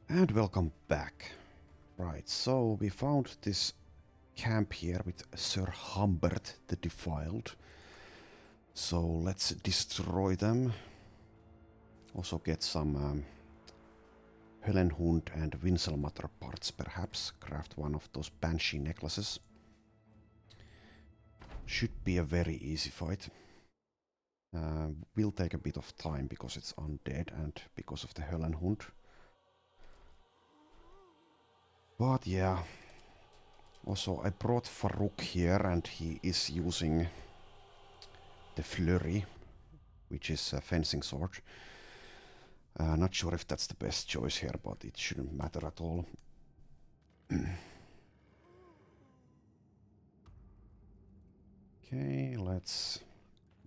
And welcome back. Right, so we found this camp here with Sir Humbert the Defiled. So let's destroy them. Also get some Höllenhund and Winselmatter parts perhaps. Craft one of those Banshee necklaces. Should be a very easy fight. Will take a bit of time because it's undead and because of the Höllenhund. But yeah. Also, I brought Farouk here and he is using the Flurry, which is a fencing sword. Not sure if that's the best choice here, but it shouldn't matter at all. Okay, let's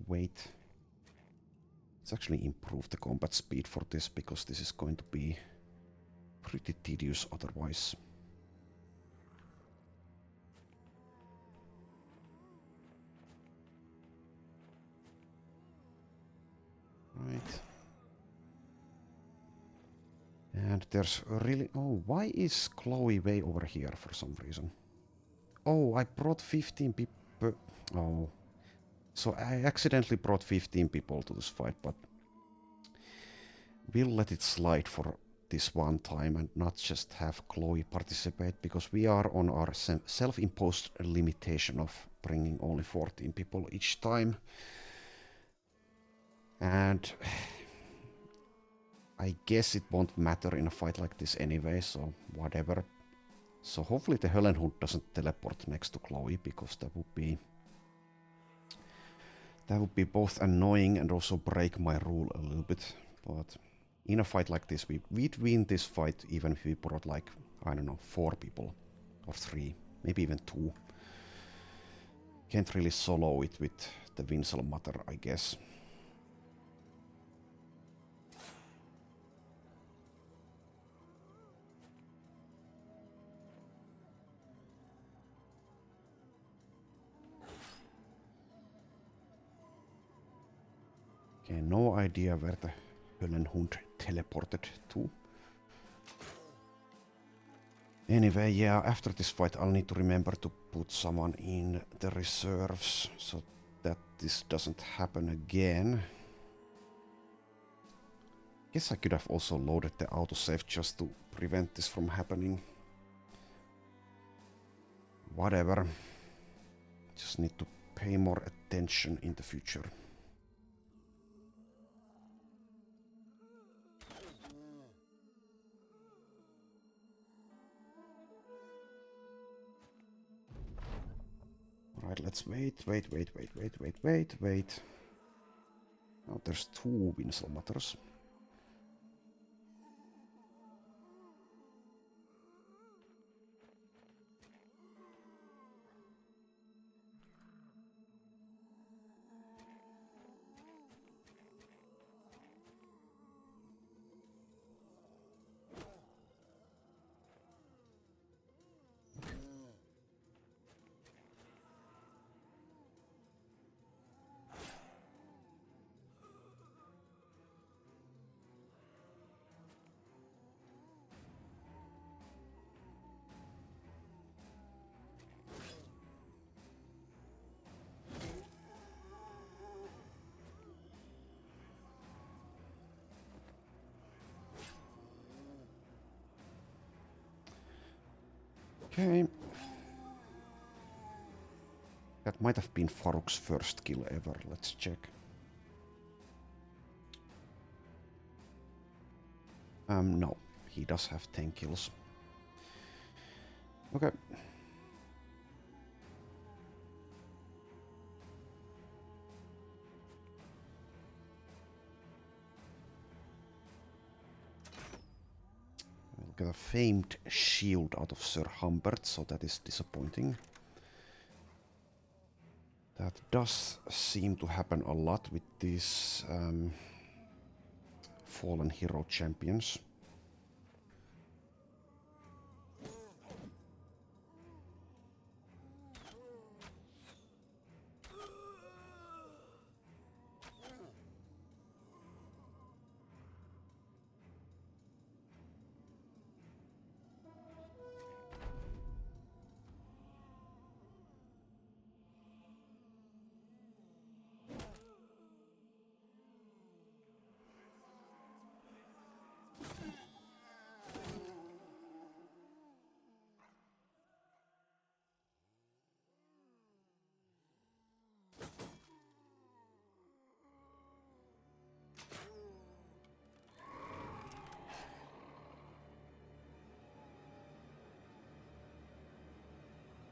wait. Let's actually improve the combat speed for this, because this is going to be pretty tedious otherwise. Right. And there's really... Oh, why is Chloe way over here for some reason? Oh, I brought 15 people... Oh. So I accidentally brought 15 people to this fight, but... We'll let it slide for this one time and not just have Chloe participate, because we are on our self-imposed limitation of bringing only 14 people each time. And I guess it won't matter in a fight like this anyway, so whatever. So hopefully the Höllenhund doesn't teleport next to Chloe, because that would be both annoying and also break my rule a little bit. But in a fight like this, we'd win this fight even if we brought like, I don't know, 4 people or 3, maybe even 2. Can't really solo it with the Winselmatter, I guess. Okay, no idea where the Höllenhund teleported to. Anyway, yeah, after this fight I'll need to remember to put someone in the reserves so that this doesn't happen again. Guess I could have also loaded the autosave just to prevent this from happening. Whatever. Just need to pay more attention in the future. Alright, let's wait. Now there's 2 Winselmatters. Okay. That might have been Farouk's first kill ever. Let's check. No. He does have 10 kills. Okay. We'll get a famed shield out of Sir Humbert, so that is disappointing. That does seem to happen a lot with these fallen hero champions.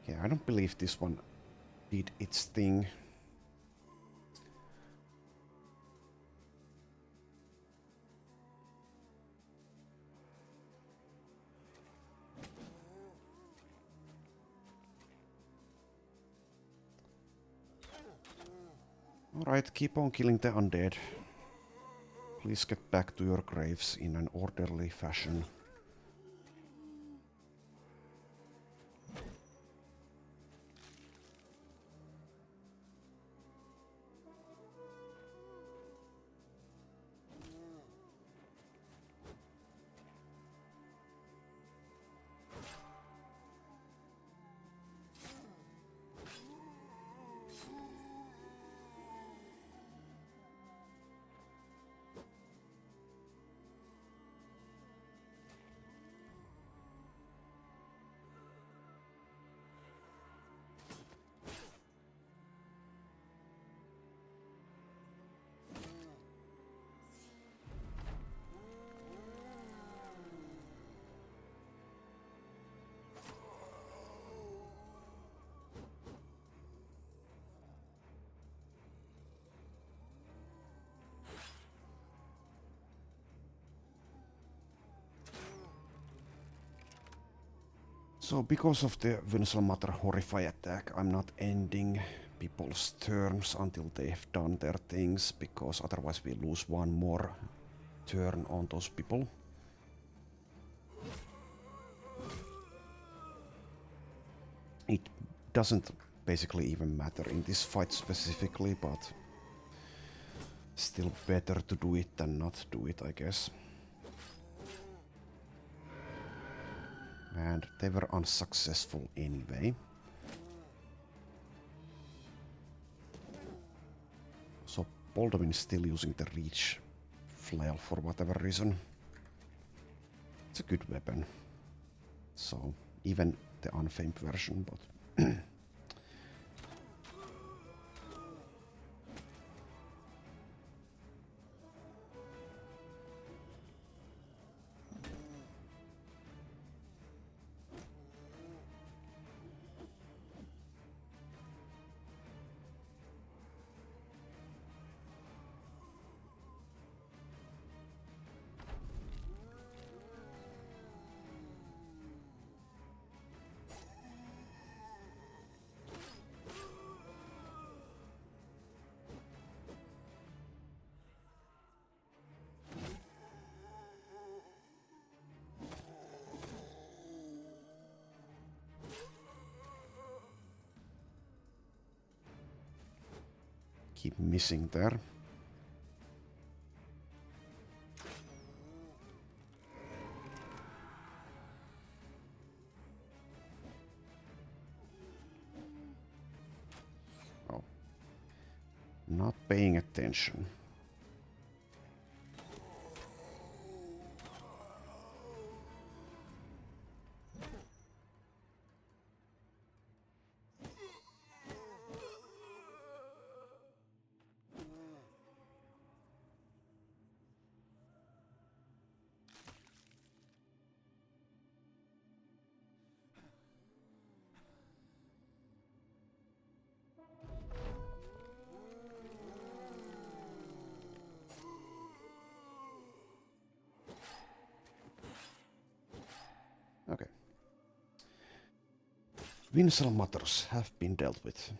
Okay, I don't believe this one did its thing. Alright, keep on killing the undead. Please get back to your graves in an orderly fashion. So because of the Vinsalmatter Horrify attack, I'm not ending people's turns until they've done their things, because otherwise we lose one more turn on those people. It doesn't basically even matter in this fight specifically, but still better to do it than not do it, I guess. And they were unsuccessful anyway. So Baldwin is still using the reach flail for whatever reason. It's a good weapon. So even the unfamed version, but keep missing there. Oh. Not paying attention. Okay. Winsel matters have been dealt with.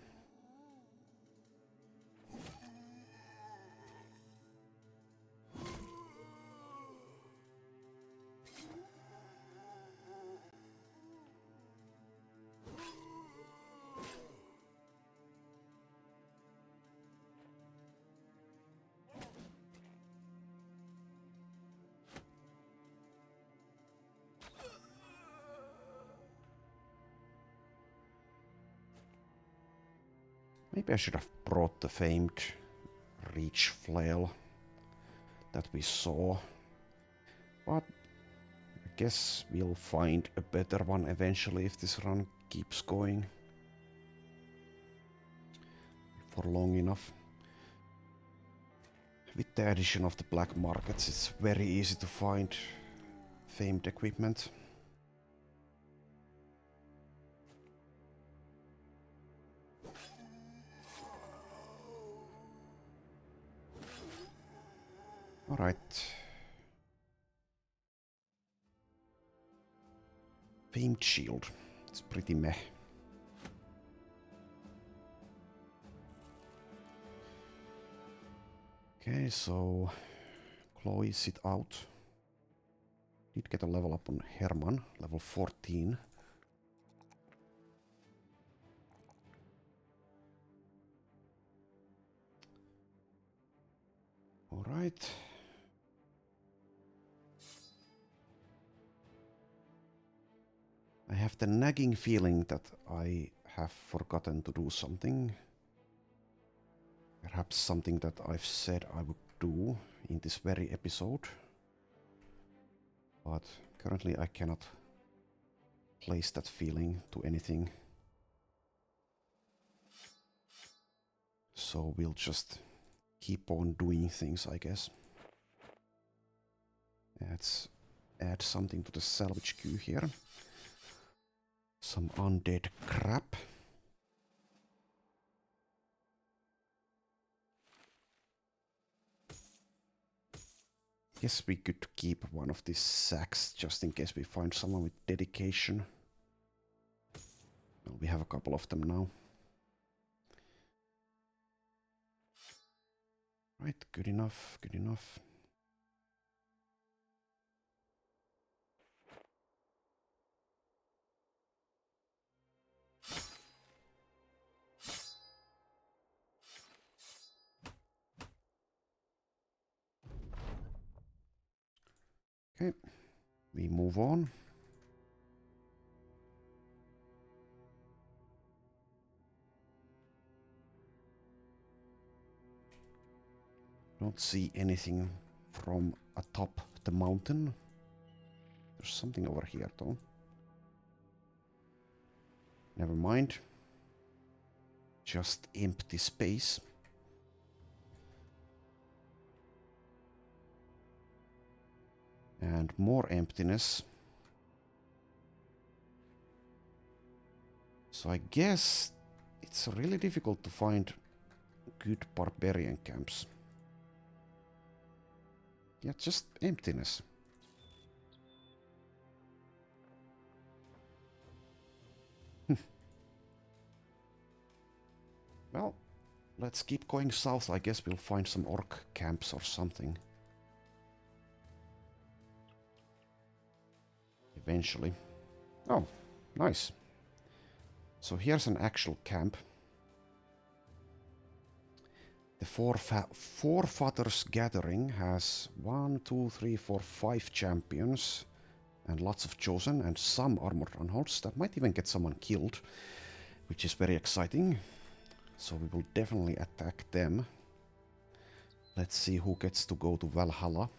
Maybe I should have brought the famed reach flail that we saw. But I guess we'll find a better one eventually if this run keeps going for long enough. With the addition of the black markets, it's very easy to find famed equipment. Alright. Famed shield. It's pretty meh. Okay, so Chloe sit out. Did get a level up on Herman, level 14. Alright. I have the nagging feeling that I have forgotten to do something. Perhaps something that I've said I would do in this very episode. But currently I cannot place that feeling to anything. So we'll just keep on doing things, I guess. Let's add something to the salvage queue here. Some undead crap. Guess we could keep one of these sacks just in case we find someone with dedication. Well, we have a couple of them now. Right, good enough, good enough. Okay, we move on. Don't see anything from atop the mountain. There's something over here though. Never mind. Just empty space. And more emptiness. So I guess it's really difficult to find good barbarian camps. Yeah, just emptiness. Well, let's keep going south. I guess we'll find some orc camps or something. Eventually. Oh, nice. So here's an actual camp. The Forefathers gathering has 1, 2, 3, 4, 5 champions and lots of chosen and some armored unholds that might even get someone killed, which is very exciting. So we will definitely attack them. Let's see who gets to go to Valhalla.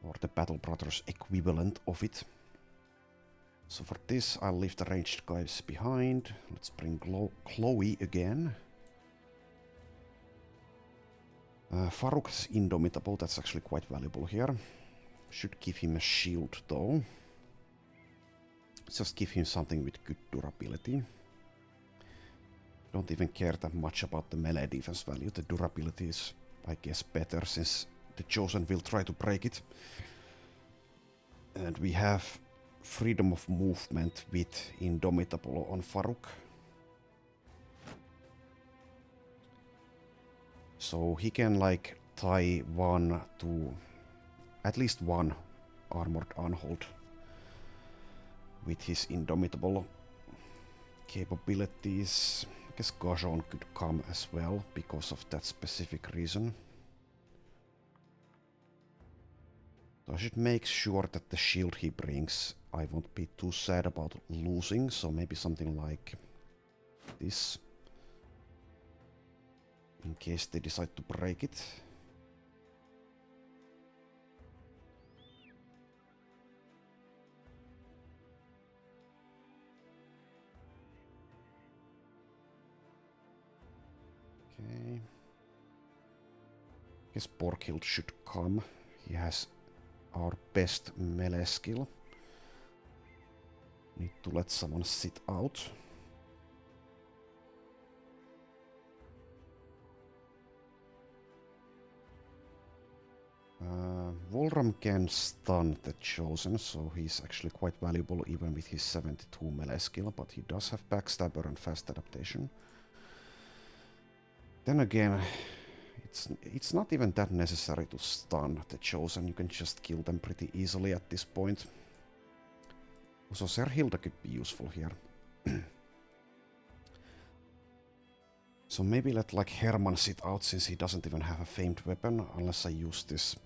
Or the Battle Brothers equivalent of it. So for this, I'll leave the ranged guys behind. Let's bring Chloe again. Farouk's indomitable, that's actually quite valuable here. Should give him a shield though. Just give him something with good durability. Don't even care that much about the melee defense value. The durability is, I guess, better since the Chosen will try to break it. And we have freedom of movement with Indomitable on Farouk. So he can like tie one to at least one armored unhold with his Indomitable capabilities. I guess Gajon could come as well because of that specific reason. So I should make sure that the shield he brings, I won't be too sad about losing, so maybe something like this. In case they decide to break it. Okay. I guess Borghild should come. He has our best melee skill. Need to let someone sit out. Volram can stun the Chosen, so he's actually quite valuable even with his 72 melee skill, but he does have Backstabber and Fast Adaptation. Then again, it's not even that necessary to stun the Chosen, you can just kill them pretty easily at this point. Also, Serhilda could be useful here. So maybe let like Herman sit out since he doesn't even have a famed weapon, unless I use this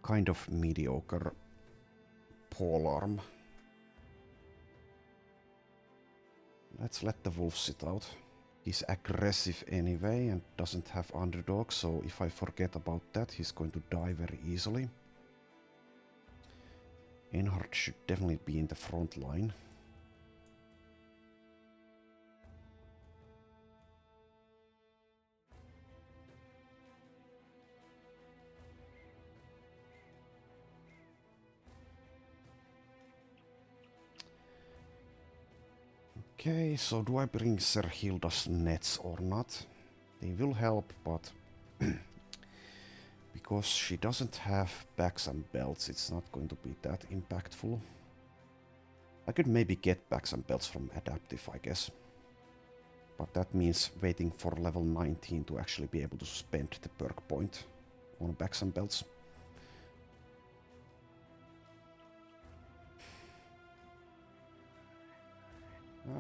kind of mediocre polearm. Let's let the wolf sit out. He's aggressive anyway and doesn't have underdog, so if I forget about that, he's going to die very easily. Einhard should definitely be in the front line. Okay, so do I bring Serhilda's nets or not? They will help, but because she doesn't have bags and belts, it's not going to be that impactful. I could maybe get bags and belts from Adaptive, I guess. But that means waiting for level 19 to actually be able to spend the perk point on bags and belts.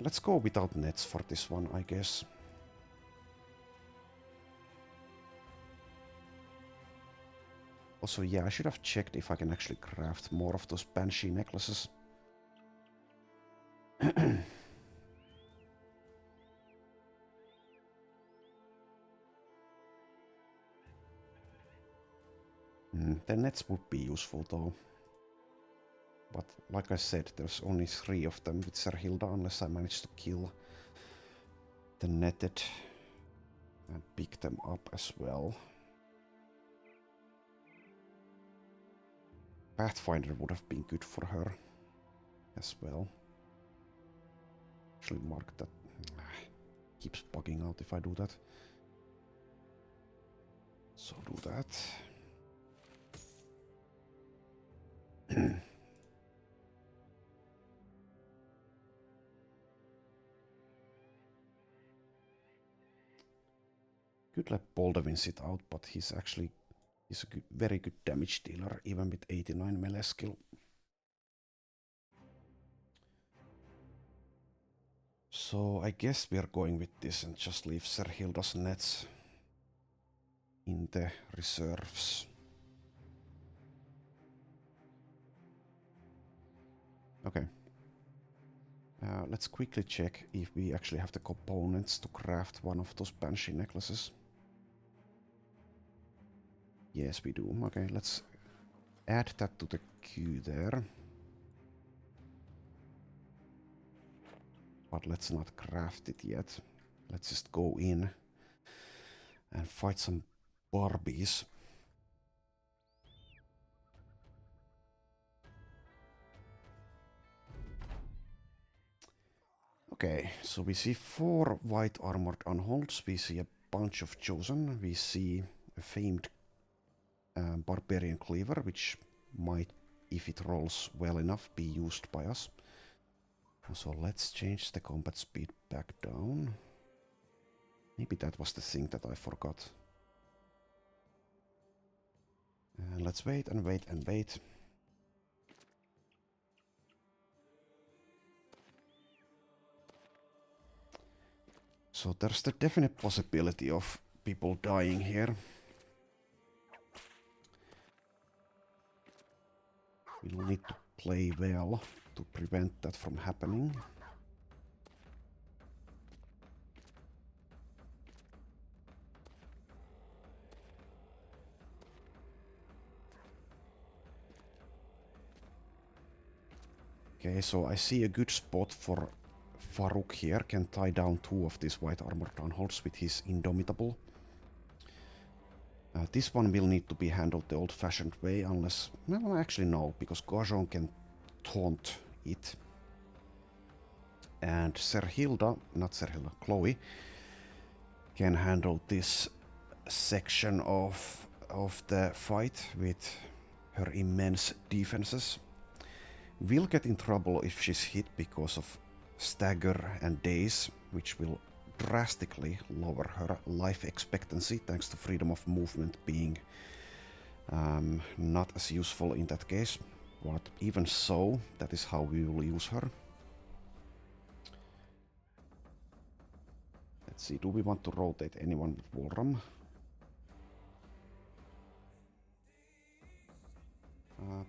Let's go without nets for this one, I guess. Also, yeah, I should have checked if I can actually craft more of those Banshee necklaces. The nets would be useful though. But like I said, there's only 3 of them with Serhilda unless I manage to kill the netted and pick them up as well. Pathfinder would have been good for her as well. Actually mark that. Keeps bugging out if I do that. So do that. Could let Baldwin sit out, but he's a very good damage dealer, even with 89 melee skill. So I guess we are going with this and just leave Serhilda's nets in the reserves. Okay. Let's quickly check if we actually have the components to craft one of those Banshee necklaces. Yes, we do. Okay, let's add that to the queue there. But let's not craft it yet. Let's just go in and fight some Barbies. Okay, so we see 4 white armored unholds, we see a bunch of chosen, we see a famed barbarian cleaver, which might, if it rolls well enough, be used by us. So let's change the combat speed back down. Maybe that was the thing that I forgot. And let's wait and wait and wait. So there's the definite possibility of people dying here. We'll need to play well to prevent that from happening. Okay, so I see a good spot for Farouk here. Can tie down 2 of these white armored unholds with his Indomitable. This one will need to be handled the old-fashioned way, unless... Well, actually no, because Gajon can taunt it. And Chloe, can handle this section of of the fight with her immense defenses. Will get in trouble if she's hit because of stagger and daze, which will drastically lower her life expectancy thanks to freedom of movement being not as useful in that case. But even so, that is how we will use her. Let's see, do we want to rotate anyone with Walram?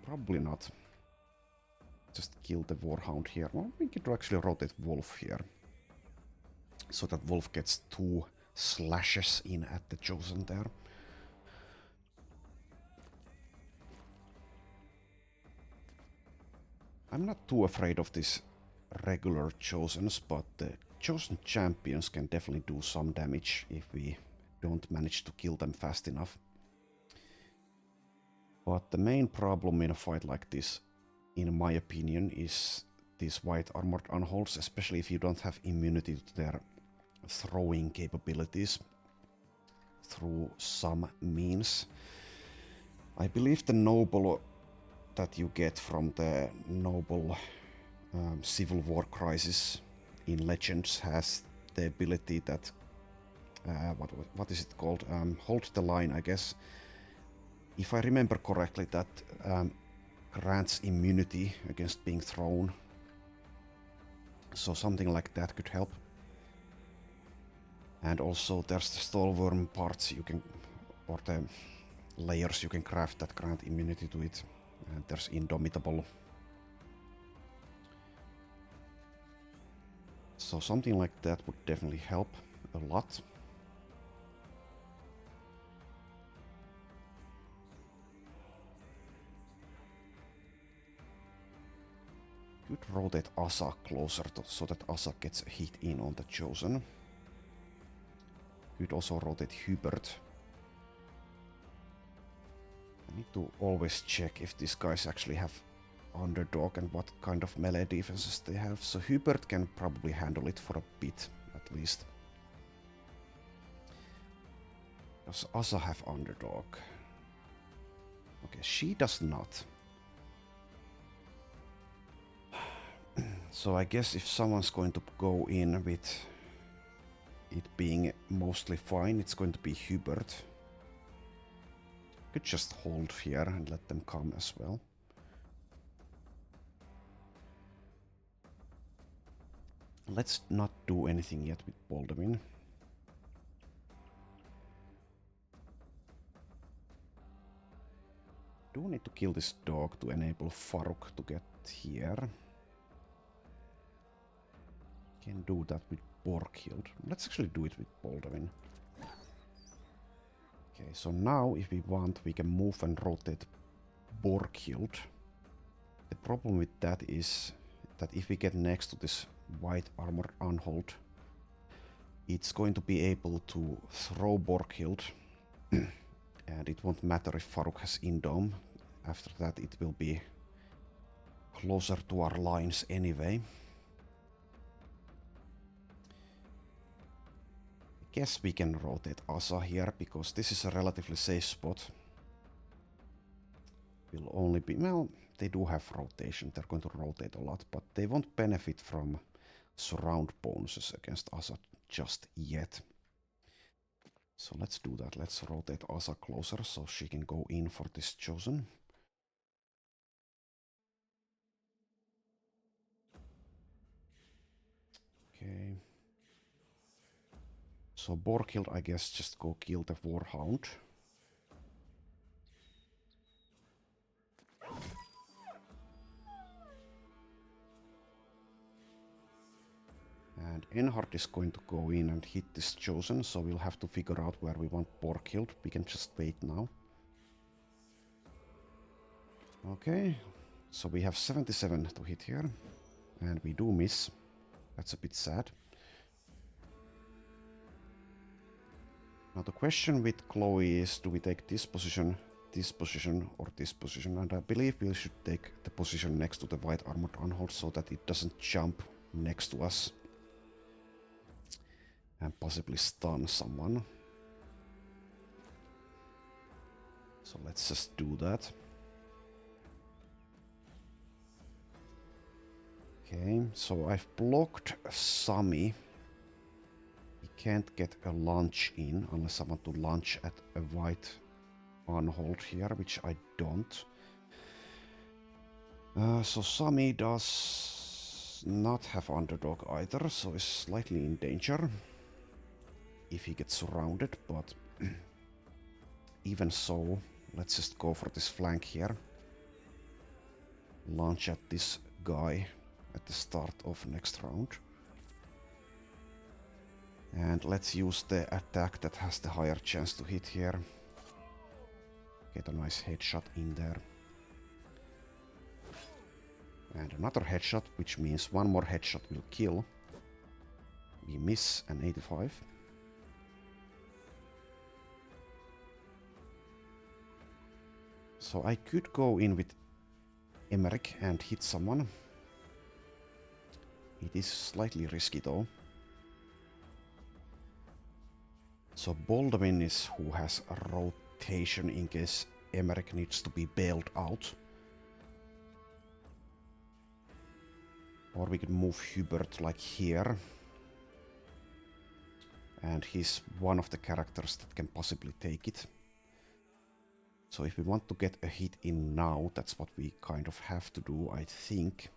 Probably not. Just kill the Warhound here. Well, we could actually rotate Wolf here. So that Wolf gets 2 slashes in at the Chosen there. I'm not too afraid of these regular Chosens, but the Chosen Champions can definitely do some damage if we don't manage to kill them fast enough. But the main problem in a fight like this, in my opinion, is these white armored unholds, especially if you don't have immunity to their throwing capabilities through some means. I believe the noble that you get from the noble Civil War crisis in Legends has the ability that what is it called? Hold the line, I guess. If I remember correctly, that grants immunity against being thrown. So something like that could help. And also there's the Stallworm parts you can, or the layers you can craft that grant immunity to it. And there's Indomitable. So something like that would definitely help a lot. Could rotate Asa closer so that Asa gets a hit in on the Chosen. Could also rotate Hubert. I need to always check if these guys actually have underdog and what kind of melee defenses they have. So Hubert can probably handle it for a bit, at least. Does Asa have underdog? Okay, she does not. So I guess if someone's going to go in with it being mostly fine, it's going to be Hubert. Could just hold here and let them come as well. Let's not do anything yet with Baldwin. Do need to kill this dog to enable Faruk to get here. Can do that with Borkhild. Let's actually do it with Baldwin. Okay, so now if we want, we can move and rotate Borkhild. The problem with that is that if we get next to this white armor unhold, it's going to be able to throw Borkhild, and it won't matter if Faruk has Indom. After that it will be closer to our lines anyway. I guess we can rotate Asa here, because this is a relatively safe spot. Will only be, well, they do have rotation, they're going to rotate a lot, but they won't benefit from surround bonuses against Asa just yet. So let's do that, let's rotate Asa closer so she can go in for this Chosen. Okay. So Borkhild, I guess, just go kill the Warhound. And Enhard is going to go in and hit this Chosen, so we'll have to figure out where we want Borkhild. We can just wait now. Okay, so we have 77 to hit here, and we do miss. That's a bit sad. Now the question with Chloe is, do we take this position, or this position? And I believe we should take the position next to the white armored unhold so that it doesn't jump next to us and possibly stun someone. So let's just do that. Okay, so I've blocked Sami. He can't get a launch in unless I want to launch at a white unhold here, which I don't. So Sami does not have underdog either, so is slightly in danger if he gets surrounded, but even so, let's just go for this flank here. Launch at this guy at the start of next round. And let's use the attack that has the higher chance to hit here. Get a nice headshot in there. And another headshot, which means one more headshot will kill. We miss an 85. So I could go in with Emmerich and hit someone. It is slightly risky though. So Baldwin is who has a rotation in case Emmerich needs to be bailed out. Or we could move Hubert like here. And he's one of the characters that can possibly take it. So if we want to get a hit in now, that's what we kind of have to do, I think.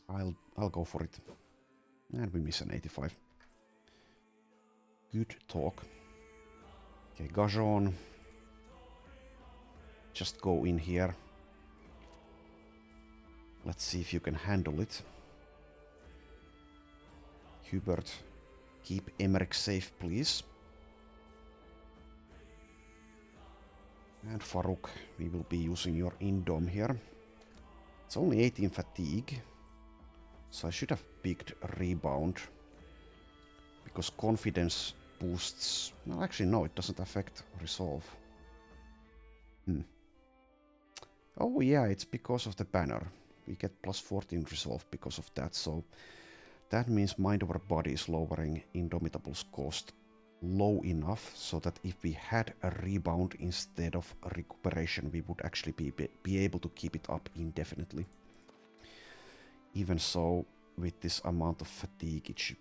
I'll go for it. And we miss an 85. Good talk. Okay, Gajon. Just go in here. Let's see if you can handle it. Hubert, keep Emmerich safe, please. And Farouk, we will be using your Indom here. It's only 18 fatigue. So I should have picked Rebound. Because confidence boosts... No, actually no, it doesn't affect Resolve. Oh yeah, it's because of the banner. We get plus 14 Resolve because of that, so... That means Mind Over Body is lowering Indomitable's cost low enough so that if we had a Rebound instead of a Recuperation, we would actually be able to keep it up indefinitely. Even so, with this amount of fatigue, it should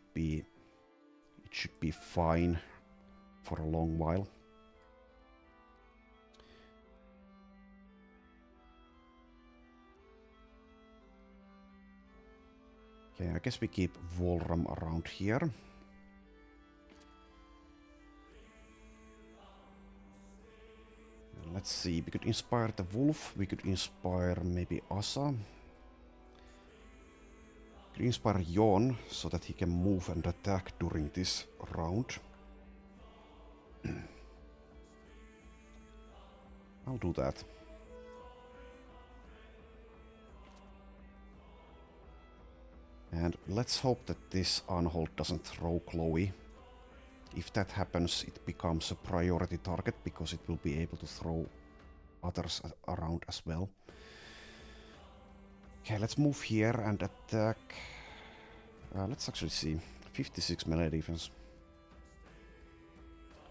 be fine for a long while. Okay, I guess we keep Volram around here. Let's see, we could inspire the wolf, we could inspire maybe Asa. We could inspire Jon so that he can move and attack during this round. I'll do that. And let's hope that this Unhold doesn't throw Chloe. If that happens, it becomes a priority target because it will be able to throw others around as well. Okay, let's move here and attack. Let's actually see. 56 melee defense.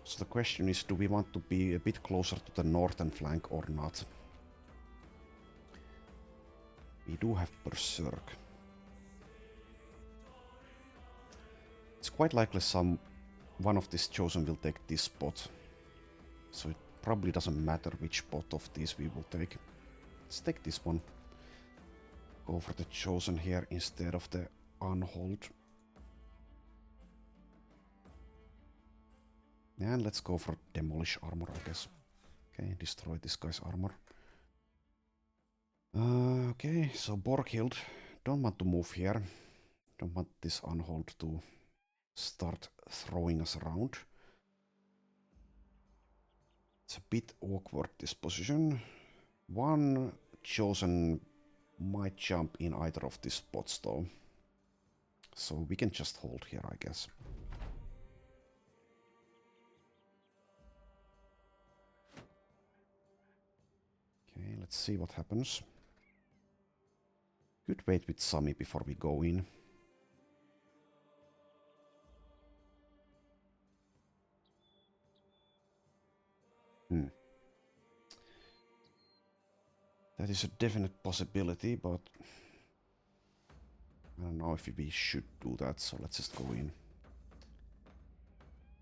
So the question is, do we want to be a bit closer to the northern flank or not? We do have Berserk. It's quite likely one of these chosen will take this spot. So it probably doesn't matter which spot of these we will take. Let's take this one. Go for the chosen here instead of the Unhold. And let's go for Demolish Armor, I guess. Okay, destroy this guy's armor. Okay, so Borghild. Don't want to move here. Don't want this Unhold to start throwing us around. It's a bit awkward, this position. One chosen might jump in either of these spots though. So we can just hold here, I guess. Okay, let's see what happens. Could wait with Sami before we go in. That is a definite possibility, but I don't know if we should do that, so let's just go in.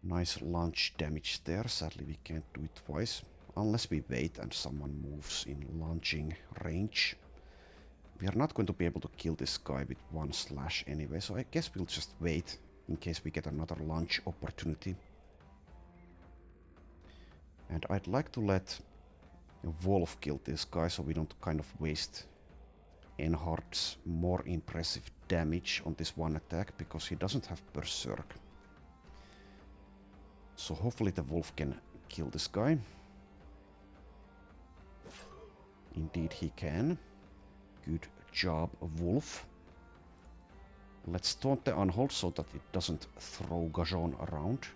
Nice launch damage there. Sadly, we can't do it twice. Unless we wait and someone moves in launching range. We are not going to be able to kill this guy with one slash anyway, so I guess we'll just wait in case we get another launch opportunity. And I'd like to let Wolf kill this guy so we don't kind of waste Enhard's more impressive damage on this one attack, because he doesn't have Berserk. So hopefully the Wolf can kill this guy. Indeed he can. Good job, Wolf. Let's taunt the Unhold so that it doesn't throw Gajon around.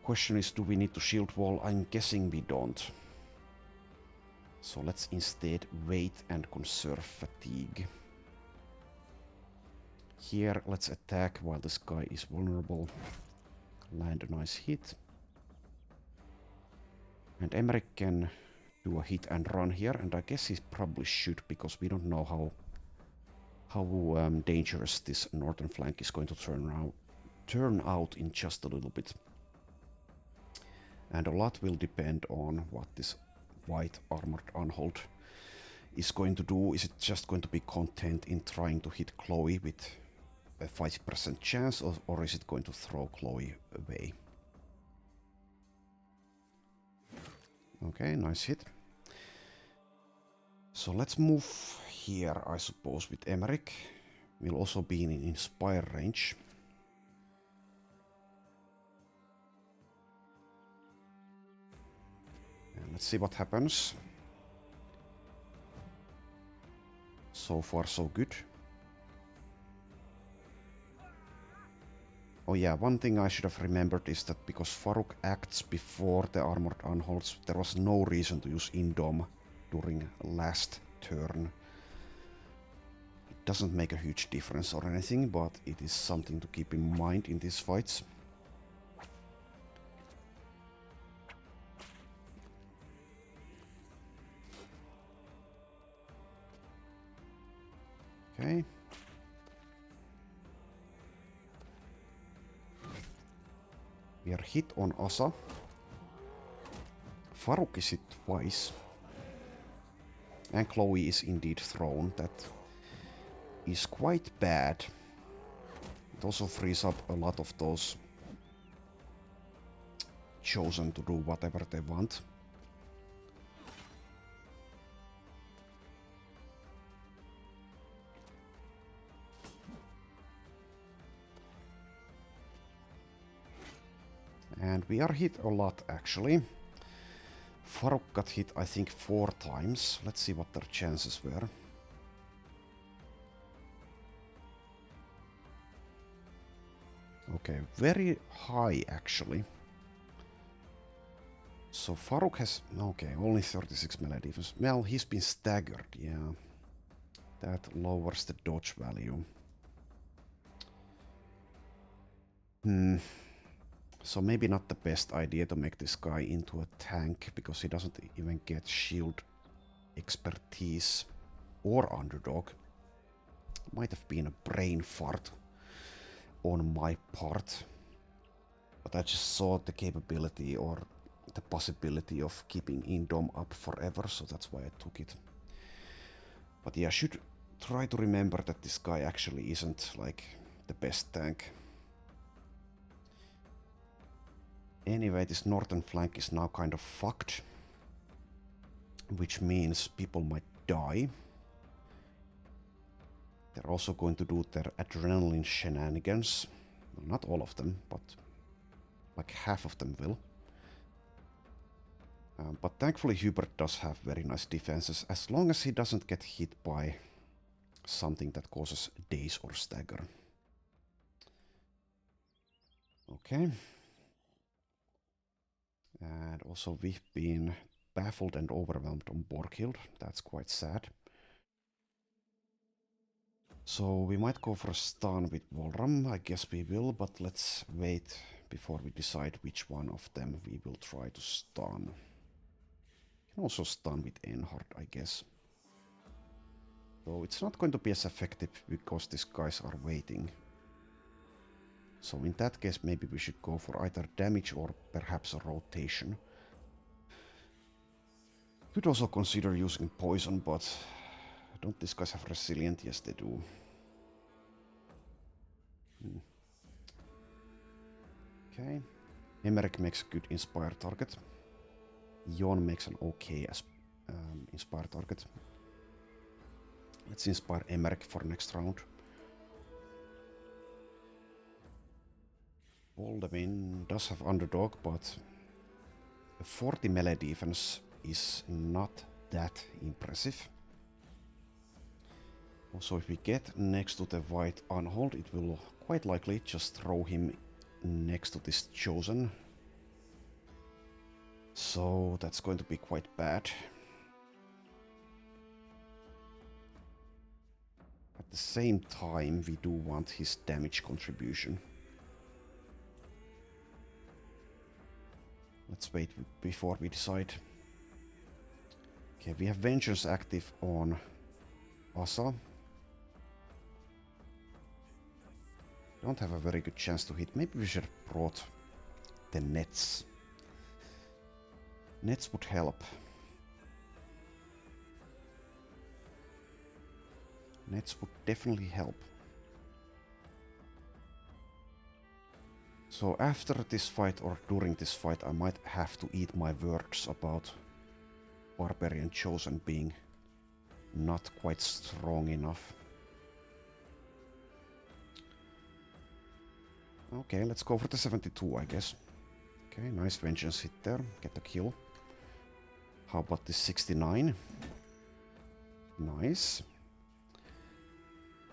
Question is, do we need to shield wall? I'm guessing we don't. So let's instead wait and conserve fatigue. Here, let's attack while this guy is vulnerable. Land a nice hit. And Emmerich can do a hit and run here, and I guess he probably should, because we don't know how dangerous this northern flank is going to turn out in just a little bit. And a lot will depend on what this white armored Unhold is going to do. Is it just going to be content in trying to hit Chloe with a 5% chance, or is it going to throw Chloe away? Okay, nice hit. So let's move here, I suppose, with Emmerich. We'll also be in Inspire range. And let's see what happens. So far, so good. Oh yeah, one thing I should have remembered is that because Farouk acts before the armored Unholds, there was no reason to use Indom during last turn. It doesn't make a huge difference or anything, but it is something to keep in mind in these fights. Okay. We are hit on Asa. Farouk is hit twice. And Chloe is indeed thrown. That is quite bad. It also frees up a lot of those chosen to do whatever they want. And we are hit a lot, actually. Farouk got hit, I think, 4 times. Let's see what their chances were. Okay, very high, actually. So Farouk has... Okay, only 36 melee defense. Well, he's been staggered, yeah. That lowers the dodge value. So maybe not the best idea to make this guy into a tank, because he doesn't even get shield expertise or underdog. Might have been a brain fart on my part. But I just saw the capability or the possibility of keeping Indom up forever, so that's why I took it. But yeah, I should try to remember that this guy actually isn't like the best tank. Anyway, this northern flank is now kind of fucked, which means people might die. They're also going to do their adrenaline shenanigans. Well, not all of them, but like half of them will. But thankfully Hubert does have very nice defenses, as long as he doesn't get hit by something that causes daze or stagger. Okay. And also we've been baffled and overwhelmed on Borghild. That's quite sad. So we might go for a stun with Volram. I guess we will, but let's wait before we decide which one of them we will try to stun. can also stun with Enhard, I guess. So it's not going to be as effective because these guys are waiting. So in that case, maybe we should go for either damage or perhaps a rotation. Could also consider using poison, but don't these guys have resilient? Yes, they do. Okay. Emmerich makes a good inspire target. Jon makes an okay as inspire target. Let's inspire Emmerich for next round. Baldwin does have underdog, but a 40 melee defense is not that impressive. Also, if we get next to the white unhold, it will quite likely just throw him next to this chosen. So that's going to be quite bad. At the same time, we do want his damage contribution. Let's wait before we decide. Okay, we have Vengeance active on Asa. Don't have a very good chance to hit. Maybe we should have brought the nets. Nets would help. Nets would definitely help. So after this fight or during this fight, I might have to eat my words about Barbarian Chosen being not quite strong enough. Okay, let's go for the 72, I guess. Okay, nice Vengeance hit there. Get the kill. How about the 69? Nice.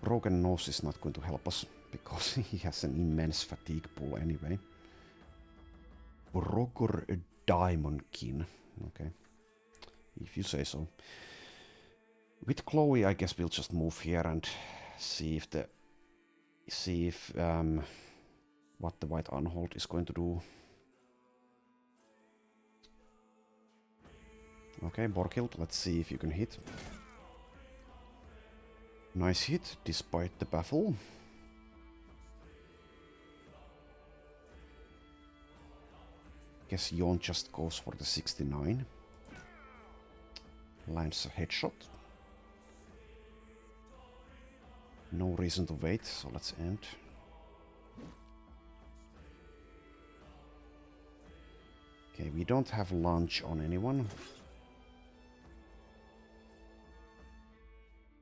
Broken Nose is not going to help us, because he has an immense fatigue pool anyway. Brokor Diamondkin. Okay. If you say so. With Chloe, I guess we'll just move here and see if what the white unhold is going to do. Okay, Borkild, let's see if you can hit. Nice hit, despite the baffle. Guess Jon just goes for the 69. Lands a headshot. No reason to wait, so let's end. Okay, we don't have lunge on anyone.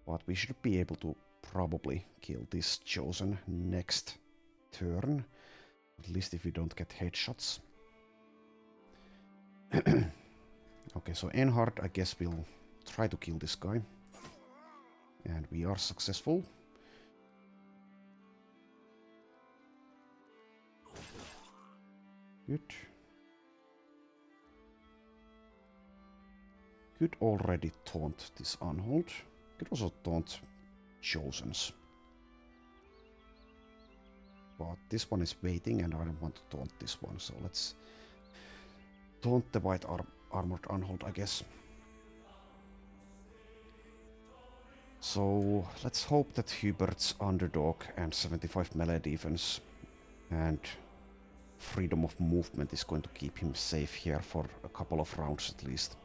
But we should be able to probably kill this chosen next turn. At least if we don't get headshots. Okay, so Enhard, I guess we'll try to kill this guy. And we are successful. Good. Could already taunt this unhold. Could also taunt Chosens. But this one is waiting and I don't want to taunt this one, so let's taunt the white armored unhold, I guess. So let's hope that Hubert's underdog and 75 melee defense and freedom of movement is going to keep him safe here for a couple of rounds at least.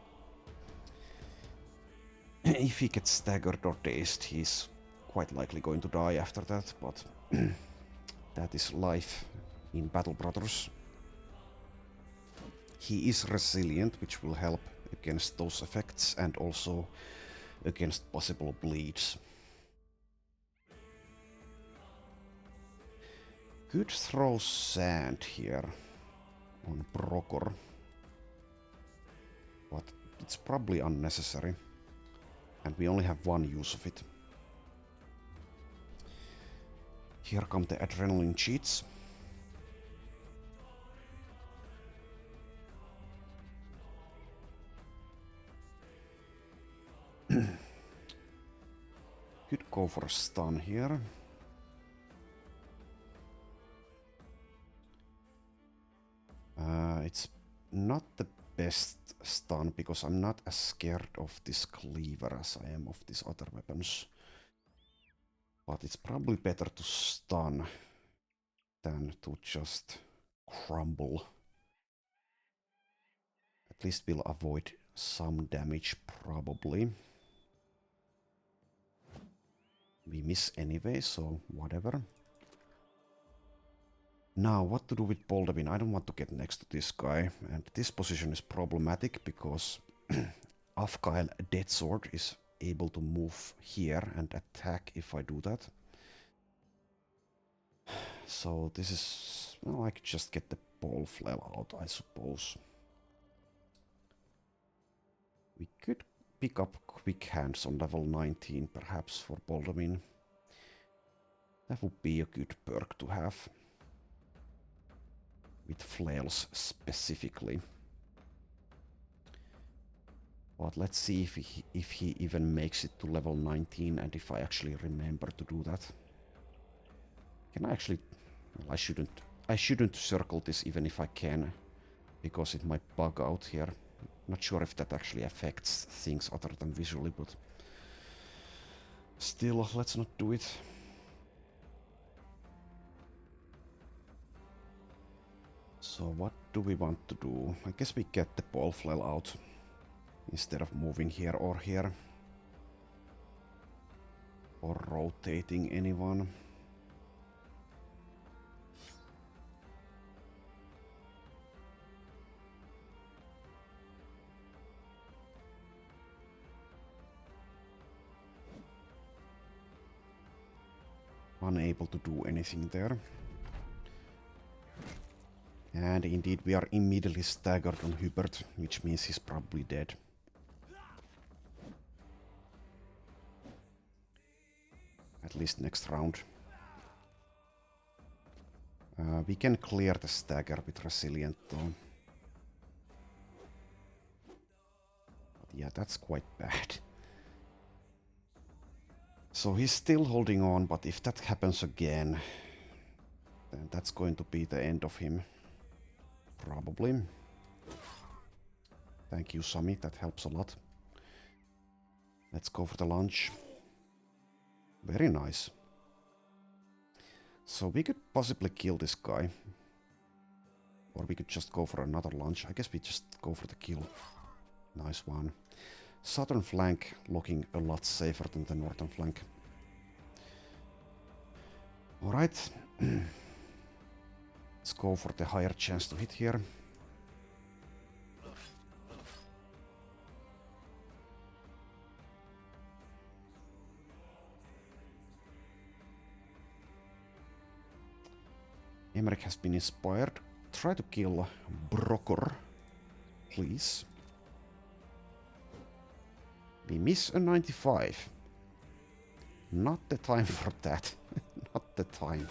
If he gets staggered or dazed, he's quite likely going to die after that, but that is life in Battle Brothers. He is resilient, which will help against those effects and also against possible bleeds. Could throw sand here on Brokor, but it's probably unnecessary. And we only have one use of it. Here come the adrenaline cheats. Could go for a stun here. It's not the best stun because I'm not as scared of this cleaver as I am of these other weapons. But it's probably better to stun than to just crumble. At least we'll avoid some damage, probably. We miss anyway, so whatever. Now, what to do with Baldwin? I don't want to get next to this guy. And this position is problematic because Afkael Deathsword is able to move here and attack if I do that. So this is... well, I could just get the ball flail out, I suppose. We could pick up Quick Hands on level 19, perhaps, for Baldwin. That would be a good perk to have. With flails specifically. But let's see if he even makes it to level 19 and if I actually remember to do that. Can I actually... well, I shouldn't circle this even if I can, because it might bug out here. Not sure if that actually affects things other than visually, but still, let's not do it. So what do we want to do? I guess we get the ball flail out instead of moving here or here. Or rotating anyone. Unable to do anything there. And indeed we are immediately staggered on Hubert, which means he's probably dead. At least next round. We can clear the stagger with Resilient though. But yeah, that's quite bad. So he's still holding on, but if that happens again, then that's going to be the end of him. Probably. Thank you, Sami, that helps a lot. Let's go for the lunge. Very nice. So we could possibly kill this guy. Or we could just go for another lunge. I guess we just go for the kill. Nice one. Southern flank looking a lot safer than the northern flank. Alright. Let's go for the higher chance to hit here. Emmerich has been inspired. Try to kill Brokor, please. We miss a 95. Not the time for that. Not the time.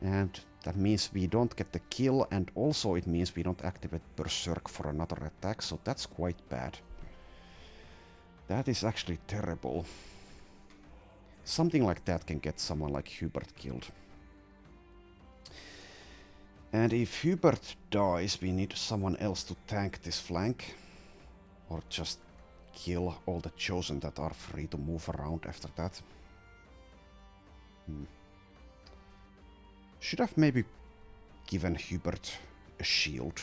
And that means we don't get the kill, and also it means we don't activate Berserk for another attack, so that's quite bad. That is actually terrible. Something like that can get someone like Hubert killed. And if Hubert dies, we need someone else to tank this flank. Or just kill all the Chosen that are free to move around after that. Should have maybe given Hubert a shield.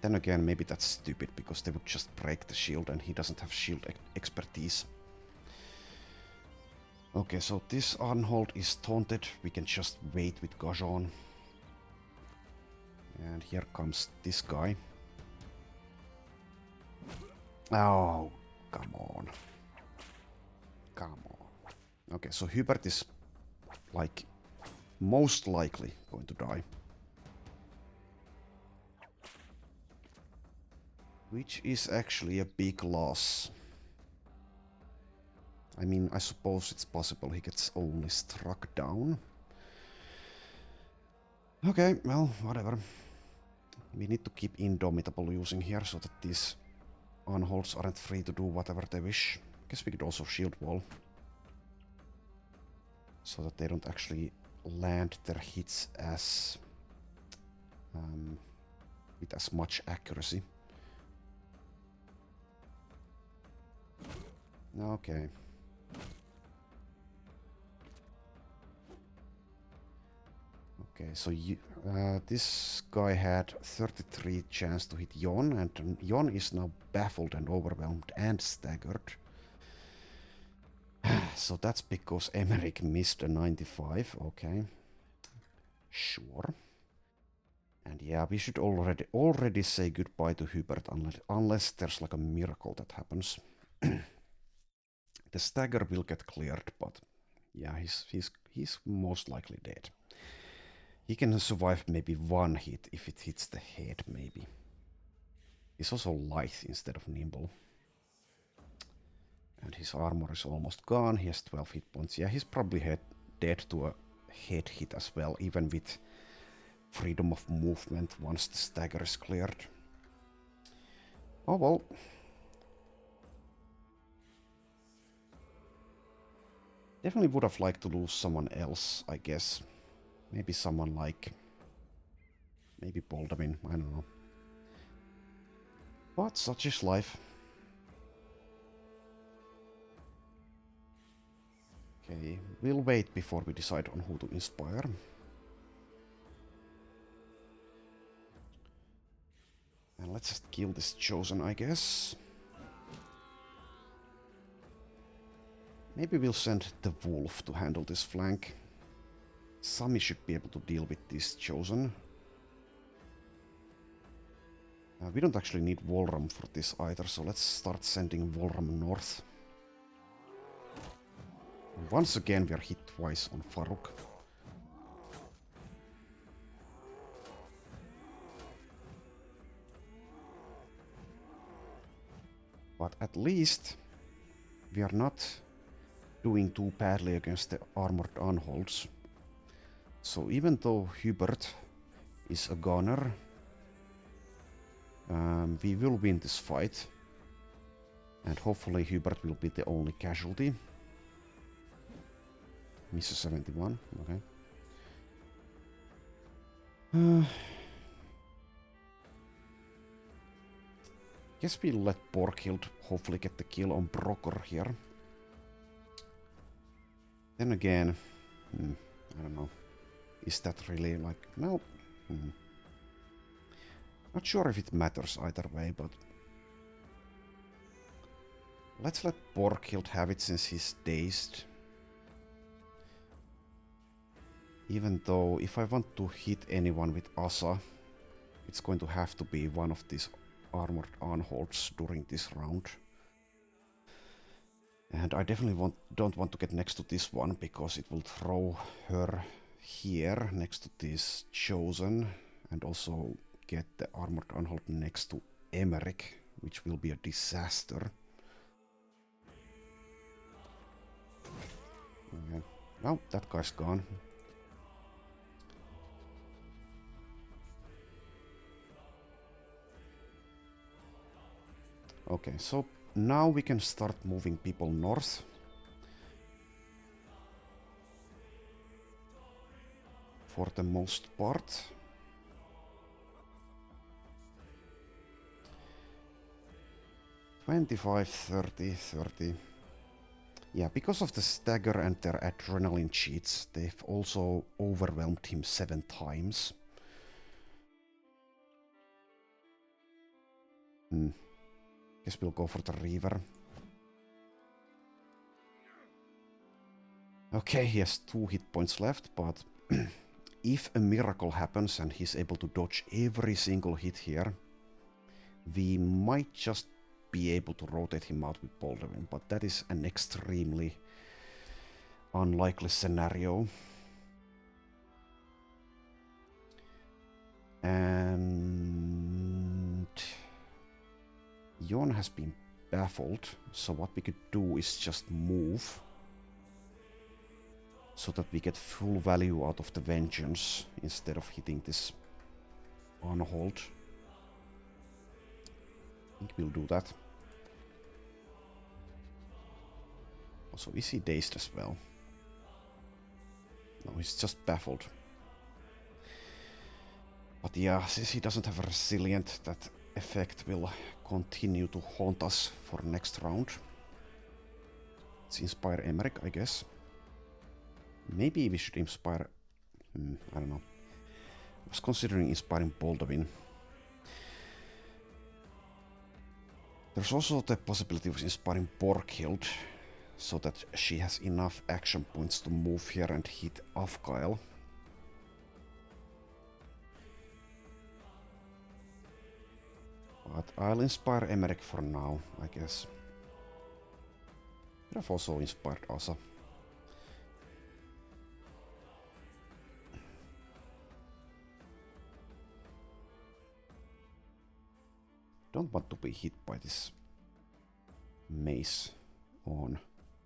Then again, maybe that's stupid, because they would just break the shield and he doesn't have shield expertise. Okay, so this Arnhold is taunted. We can just wait with Gajon. And here comes this guy. Oh, come on. Come on. Okay, so Hubert is, like, most likely going to die. Which is actually a big loss. I mean, I suppose it's possible he gets only struck down. Okay, well, whatever. We need to keep Indomitable using here so that these Unholds aren't free to do whatever they wish. Guess we could also shield wall. So that they don't actually land their hits as with as much accuracy. Okay. Okay, so this guy had 33 chance to hit Jon, and Jon is now baffled and overwhelmed and staggered. So that's because Emmerich missed a 95, okay. Sure. And yeah, we should already say goodbye to Hubert unless there's like a miracle that happens. The stagger will get cleared, but yeah, he's most likely dead. He can survive maybe one hit if it hits the head, maybe. He's also light instead of nimble. And his armor is almost gone. He has 12 hit points. Yeah, he's probably dead to a head hit as well, even with freedom of movement once the stagger is cleared. Oh well. Definitely would have liked to lose someone else, I guess. Maybe someone like... Maybe Boldamin, I don't know. But such is life. Okay, we'll wait before we decide on who to inspire. And let's just kill this Chosen, I guess. Maybe we'll send the Wolf to handle this flank. Sami should be able to deal with this Chosen. We don't actually need Volram for this either, so let's start sending Volram north. Once again we are hit twice on Faruk. But at least we are not doing too badly against the armored unholds. So even though Hubert is a gunner, we will win this fight. And hopefully Hubert will be the only casualty. Misses 71, okay. Guess we'll let Borghild hopefully get the kill on Brokor here. Then again, I don't know. Is that really like... No. Not sure if it matters either way, but... Let's let Borghild have it since he's dazed. Even though if I want to hit anyone with Asa, it's going to have to be one of these armored unholds during this round. And I definitely don't want to get next to this one, because it will throw her here next to this Chosen, and also get the armored unhold next to Emmerich, which will be a disaster. Okay. Well, that guy's gone. Okay, so now we can start moving people north. For the most part. $25, $30. Yeah, because of the stagger and their adrenaline cheats, they've also overwhelmed him 7 times. Guess we'll go for the Reaver. Okay, he has 2 hit points left, but if a miracle happens and he's able to dodge every single hit here, we might just be able to rotate him out with Boldarin, but that is an extremely unlikely scenario. And Jon has been baffled, so what we could do is just move so that we get full value out of the Vengeance instead of hitting this unhold. I think we'll do that. Also, is he dazed as well? No, he's just baffled. But yeah, since he doesn't have a resilient, that effect will continue to haunt us for next round. Let's inspire Emmerich, I guess. Maybe we should inspire... I don't know. I was considering inspiring Baldwin. There's also the possibility of inspiring Borghild, so that she has enough action points to move here and hit Afghail. But I'll inspire Emmerich for now, I guess. Could have also inspired Asa. Don't want to be hit by this mace on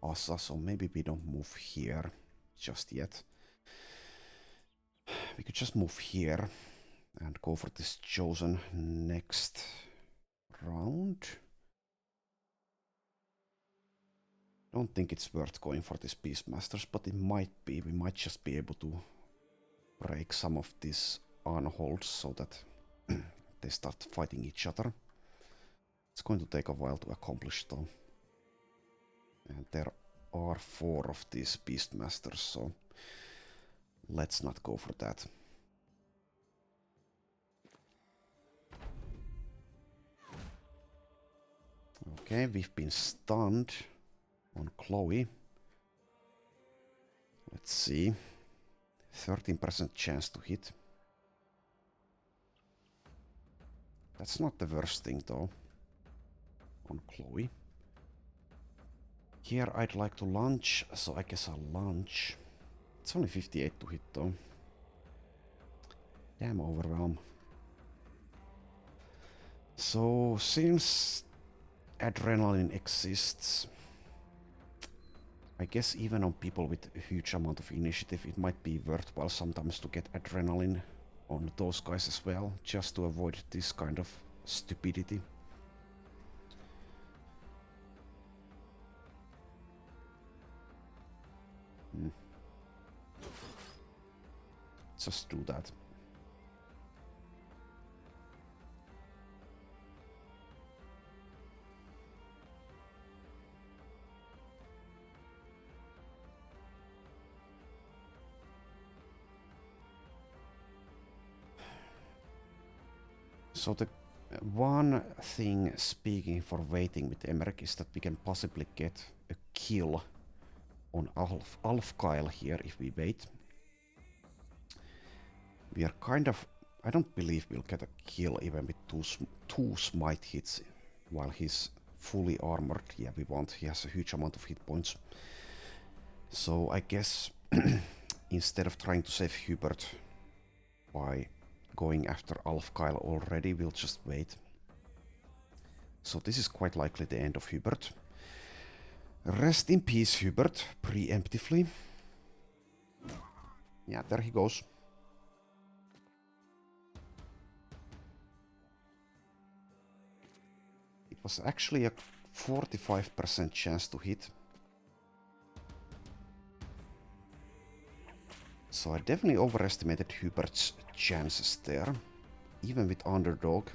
Asa, so maybe we don't move here just yet. We could just move here and go for this chosen next round. Don't think it's worth going for this Beastmasters, but it might be. We might just be able to break some of these unholds so that they start fighting each other. It's going to take a while to accomplish though. And there are 4 of these Beastmasters, so let's not go for that. Okay, we've been stunned on Chloe. Let's see. 13% chance to hit. That's not the worst thing though. On Chloe. Here I'd like to launch, so I guess I'll launch. It's only 58 to hit though. Damn overwhelm. So since adrenaline exists, I guess even on people with a huge amount of initiative, it might be worthwhile sometimes to get adrenaline on those guys as well, just to avoid this kind of stupidity. Just do that. So the one thing speaking for waiting with Emmerich is that we can possibly get a kill on Alfkyle here if we wait. We are kind of... I don't believe we'll get a kill even with two smite hits while he's fully armored. Yeah, we won't. He has a huge amount of hit points. So I guess instead of trying to save Hubert by going after Alfkyle already, we'll just wait. So this is quite likely the end of Hubert. Rest in peace, Hubert, preemptively. Yeah, there he goes. It was actually a 45% chance to hit. So I definitely overestimated Hubert's chances there, even with underdog.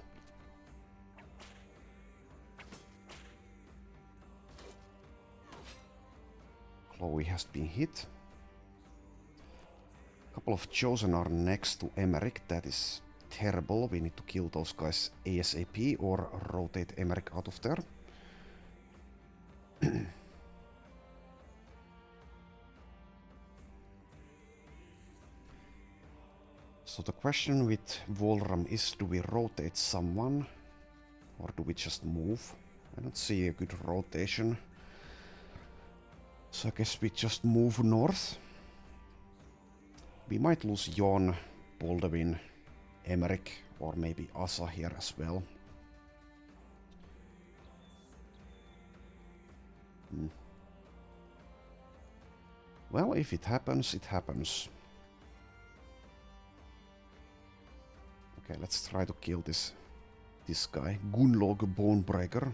Chloe has been hit. A couple of chosen are next to Emmerich. That is terrible. We need to kill those guys ASAP or rotate Emmerich out of there. So the question with Volram is, do we rotate someone or do we just move? I don't see a good rotation. So I guess we just move north. We might lose Jon, Baldwin, Emmerich, or maybe Asa here as well. Well, if it happens, it happens. Okay, let's try to kill this guy. Gunlog Bonebreaker.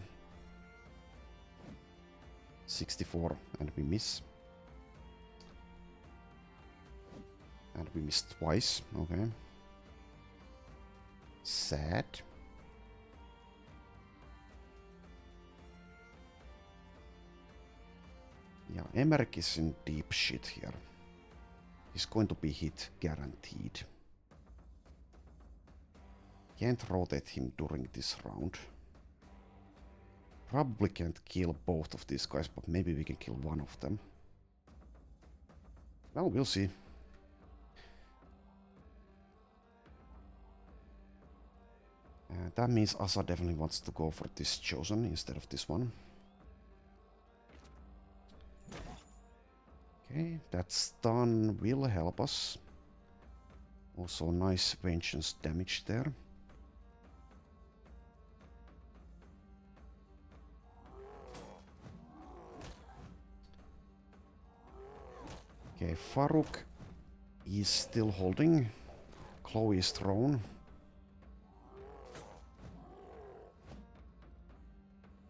64, and we miss. And we missed twice, okay. Sad. Yeah, Emmerich is in deep shit here. He's going to be hit guaranteed. Can't rotate him during this round. Probably can't kill both of these guys, but maybe we can kill one of them. Well, we'll see. That means Asa definitely wants to go for this Chosen instead of this one. Okay, that stun will help us. Also nice vengeance damage there. Okay, Farouk is still holding. Chloe is thrown.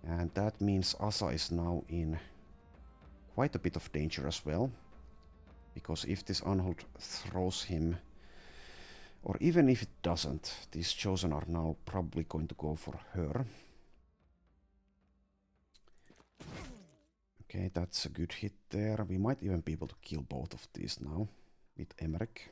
And that means Asa is now in quite a bit of danger as well. Because if this Unhold throws him, or even if it doesn't, these Chosen are now probably going to go for her. Okay, that's a good hit there. We might even be able to kill both of these now with Emmerich.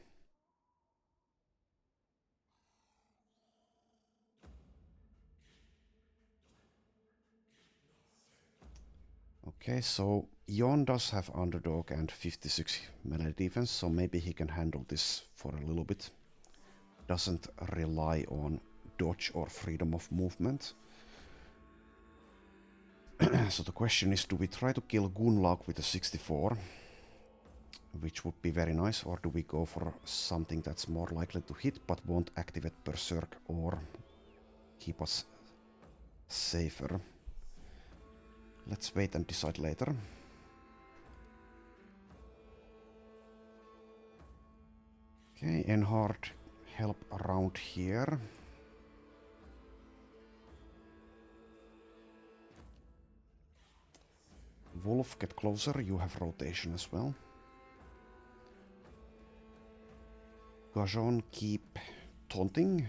Okay, so Jon does have Underdog and 56 melee defense, so maybe he can handle this for a little bit. Doesn't rely on dodge or freedom of movement. So the question is, do we try to kill Gunlaug with a 64? Which would be very nice, or do we go for something that's more likely to hit but won't activate Berserk or keep us safer? Let's wait and decide later. Okay, Enhard help around here. Wolf, get closer, you have rotation as well. Gajon, keep taunting.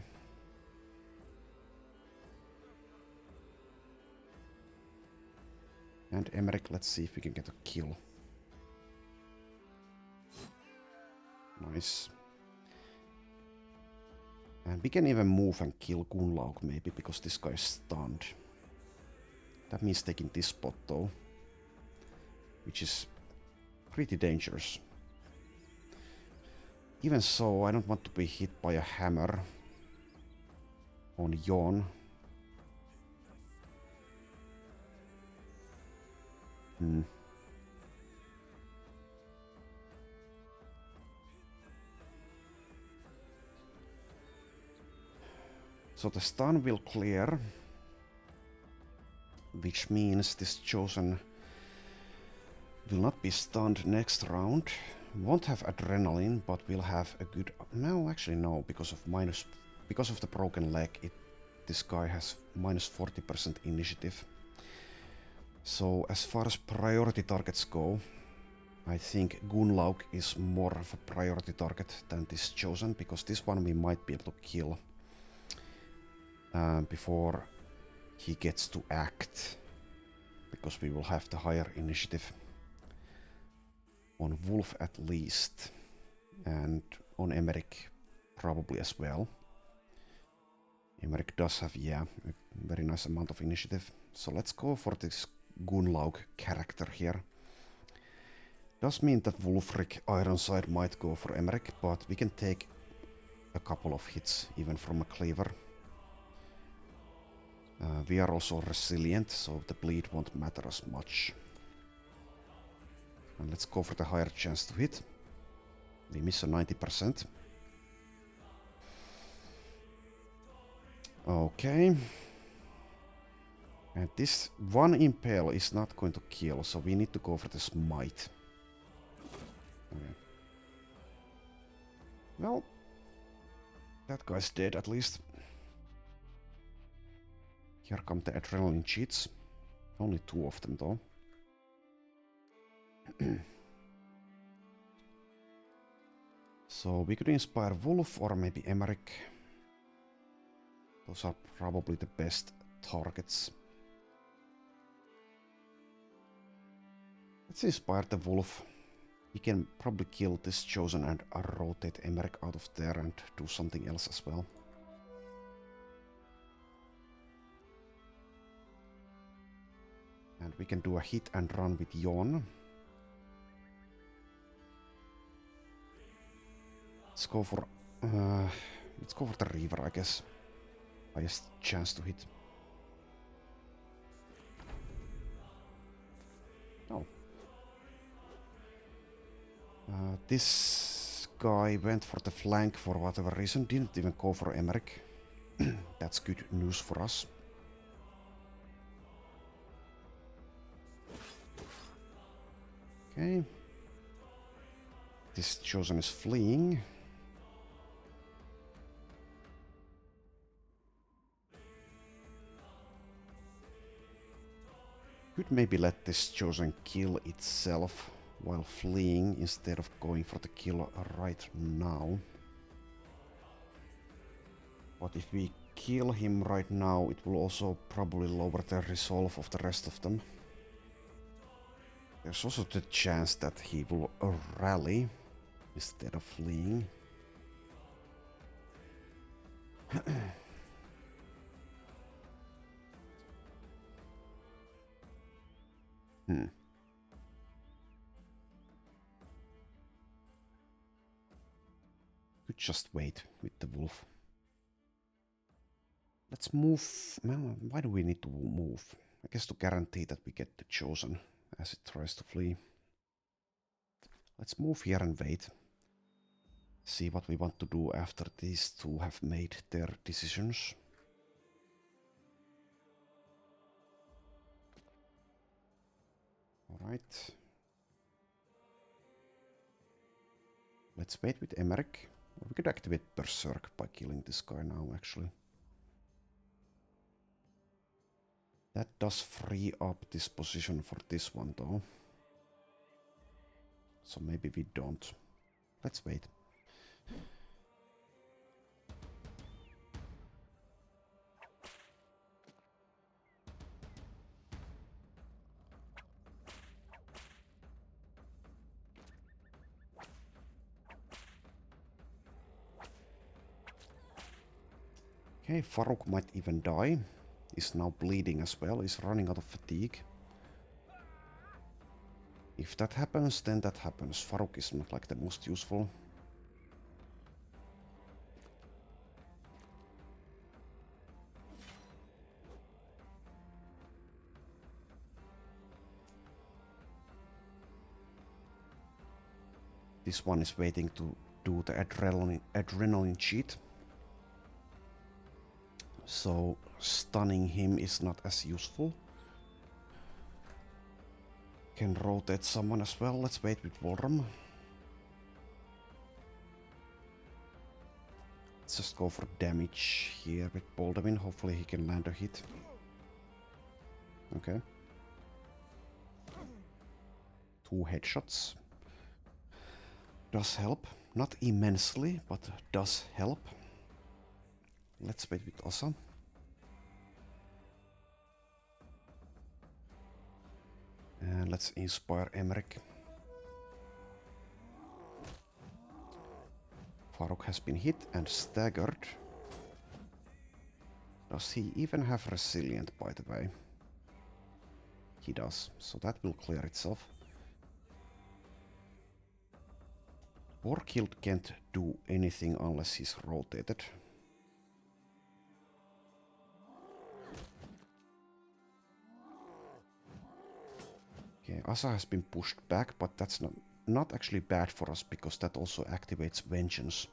And Emmerich, let's see if we can get a kill. Nice. And we can even move and kill Gunlaug maybe, because this guy is stunned. That means taking this spot though, which is pretty dangerous. Even so, I don't want to be hit by a hammer on Jon. So the stun will clear, which means this Chosen will not be stunned next round. Won't have adrenaline, but will have a good... No, actually no, because of the broken leg, this guy has minus 40% initiative. So as far as priority targets go, I think Gunlaug is more of a priority target than this Chosen, because this one we might be able to kill before he gets to act, because we will have the higher initiative on Wolf at least, and on Emmerich probably as well. Emmerich does have, yeah, a very nice amount of initiative. So let's go for this Gunlaug character here. Does mean that Wulfric Ironside might go for Emmerich, but we can take a couple of hits even from a cleaver. We are also resilient, so the bleed won't matter as much. And let's go for the higher chance to hit. We miss a 90%. Okay. And this one impale is not going to kill, so we need to go for the smite. Okay. Well, that guy's dead at least. Here come the adrenaline cheats. Only 2 of them though. So we could inspire Wolf or maybe Emmerich. Those are probably the best targets. Let's inspire the wolf. He can probably kill this chosen and rotate Emmerich out of there and do something else as well. And we can do a hit and run with Yon. Let's go for the Reaver, I guess. Highest chance to hit. Oh. This guy went for the flank for whatever reason, didn't even go for Emmerich. That's good news for us. Okay. This chosen is fleeing. Could maybe let this chosen kill itself while fleeing instead of going for the kill right now. But if we kill him right now, it will also probably lower the resolve of the rest of them. There's also the chance that he will rally instead of fleeing. Could just wait with the wolf. Let's move. Well, why do we need to move? I guess to guarantee that we get the chosen as it tries to flee. Let's move here and wait. See what we want to do after these two have made their decisions. Alright. Let's wait with Emmerich. Or we could activate Berserk by killing this guy now, actually. That does free up this position for this one, though. So maybe we don't. Let's wait. Okay, Farouk might even die. Is now bleeding as well, is running out of fatigue. If that happens, then that happens. Farouk is not like the most useful. This one is waiting to do the adrenaline cheat. So stunning him is not as useful. Can rotate someone as well. Let's wait with Volram. Let's just go for damage here with Boldevin. Hopefully he can land a hit. Okay. 2 headshots. Does help. Not immensely, but does help. Let's wait with Osa. And let's inspire Emmerich. Farouk has been hit and staggered. Does he even have resilient, by the way? He does, so that will clear itself. Warkilled can't do anything unless he's rotated. Okay, Asa has been pushed back, but that's not actually bad for us because that also activates Vengeance.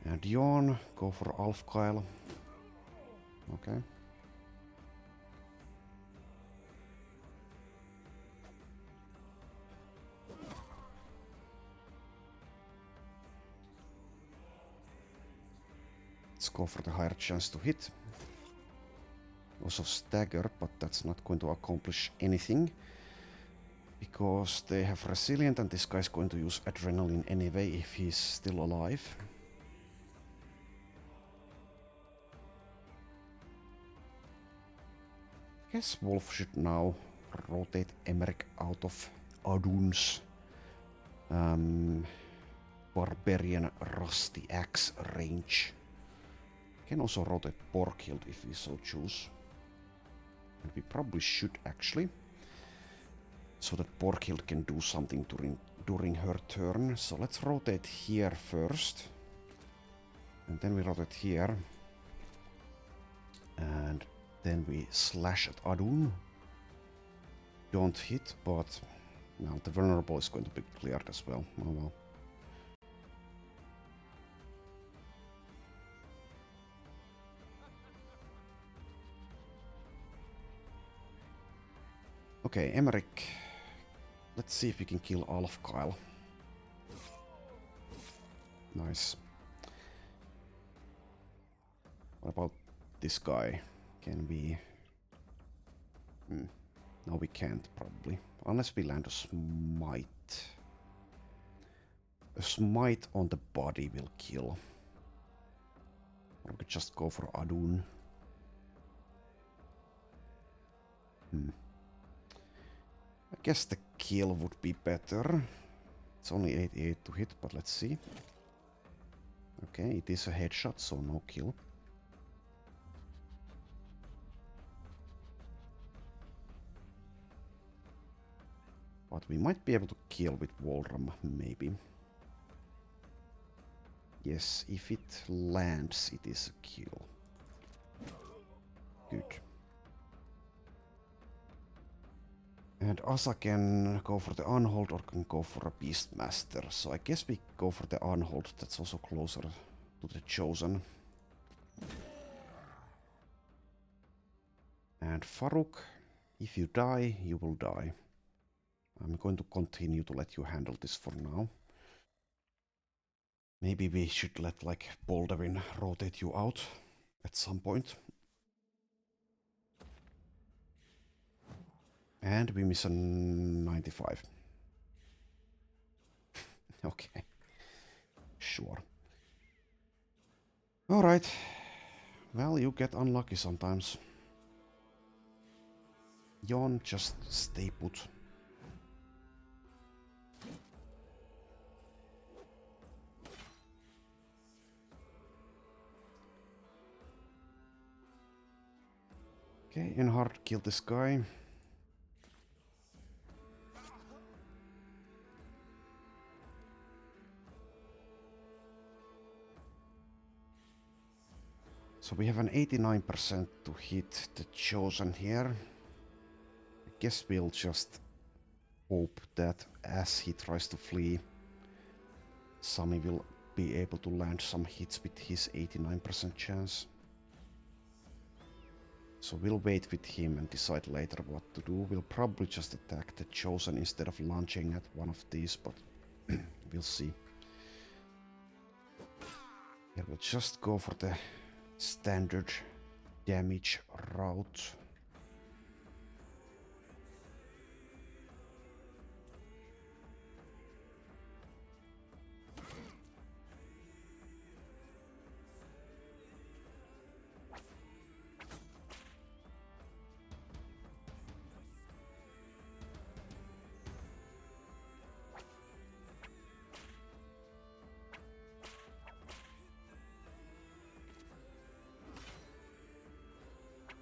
And Yawn, go for Alfkyle. Okay. Let's go for the higher chance to hit. Also stagger, but that's not going to accomplish anything. Because they have resilient and this guy's going to use adrenaline anyway if he's still alive. Guess Wolf should now rotate Emmerich out of Adun's Barbarian Rusty Axe range. Can also rotate Borkhild if we so choose. And we probably should actually. So that Borkhild can do something during her turn. So let's rotate here first. And then we rotate here. And then we slash at Adun. Don't hit, but now the vulnerable is going to be cleared as well. Oh well. Okay, Emmerich. Let's see if we can kill Olaf Kyle. Nice. What about this guy? Can we... No, we can't probably. Unless we land a smite. A smite on the body will kill. Or we could just go for Adun. I guess the kill would be better. It's only 88 to hit, but let's see. Okay, it is a headshot, so no kill. But we might be able to kill with Walram, maybe. Yes, if it lands, it is a kill. Good. And Asa can go for the Unhold or can go for a Beastmaster. So I guess we go for the Unhold. That's also closer to the Chosen. And Faruk, if you die, you will die. I'm going to continue to let you handle this for now. Maybe we should let, like, Baldwin rotate you out at some point. And we miss a 95. Okay. Sure. Alright. Well, you get unlucky sometimes. Jon, just stay put. Okay, Enhard, kill this guy. So we have an 89% to hit the Chosen here. I guess we'll just hope that as he tries to flee, Sami will be able to land some hits with his 89% chance. So we'll wait with him and decide later what to do. We'll probably just attack the Chosen instead of launching at one of these, but we'll see. Yeah, we'll just go for the standard damage route.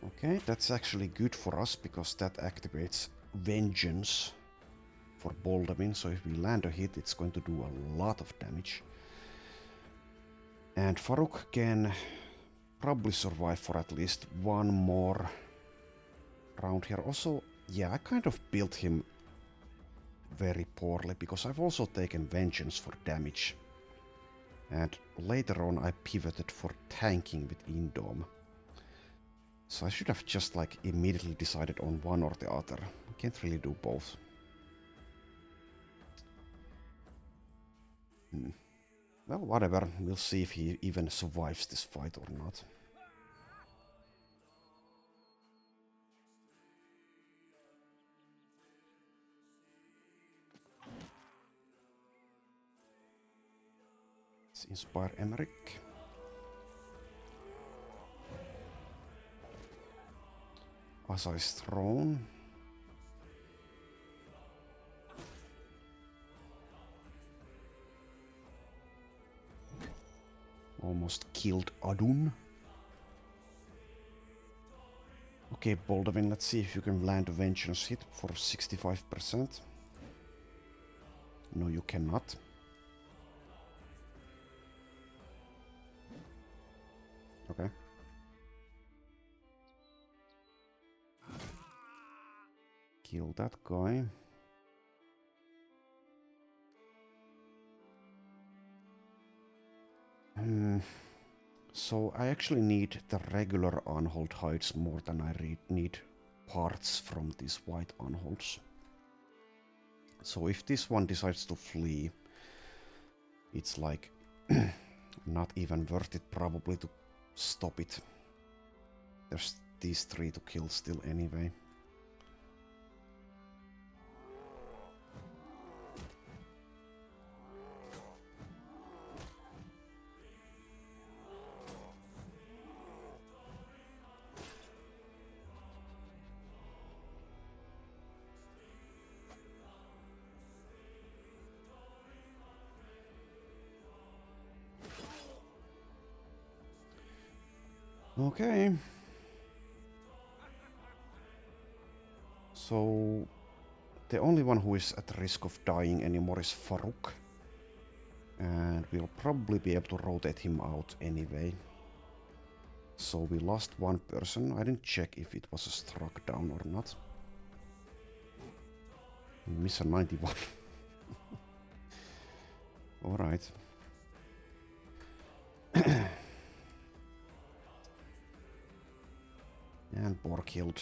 Okay, that's actually good for us because that activates Vengeance for Baldwin. So if we land a hit, it's going to do a lot of damage. And Faruk can probably survive for at least one more round here. Also, yeah, I kind of built him very poorly because I've also taken Vengeance for damage. And later on I pivoted for tanking with Indom. So I should have just, like, immediately decided on one or the other. I can't really do both. Well, whatever. We'll see if he even survives this fight or not. Let's inspire Emmerich. Asai's throne. Almost killed Adun. Okay, Baldwin, let's see if you can land a vengeance hit for 65%. No, you cannot. Okay. Kill that guy. So I actually need the regular unhold hides more than I need parts from these white unholds. So if this one decides to flee, it's like not even worth it probably to stop it. There's these 3 to kill still anyway. Okay. So the only one who is at risk of dying anymore is Farouk. And we'll probably be able to rotate him out anyway. So we lost one person. I didn't check if it was struck down or not. We miss a 91. Alright. And Bor killed.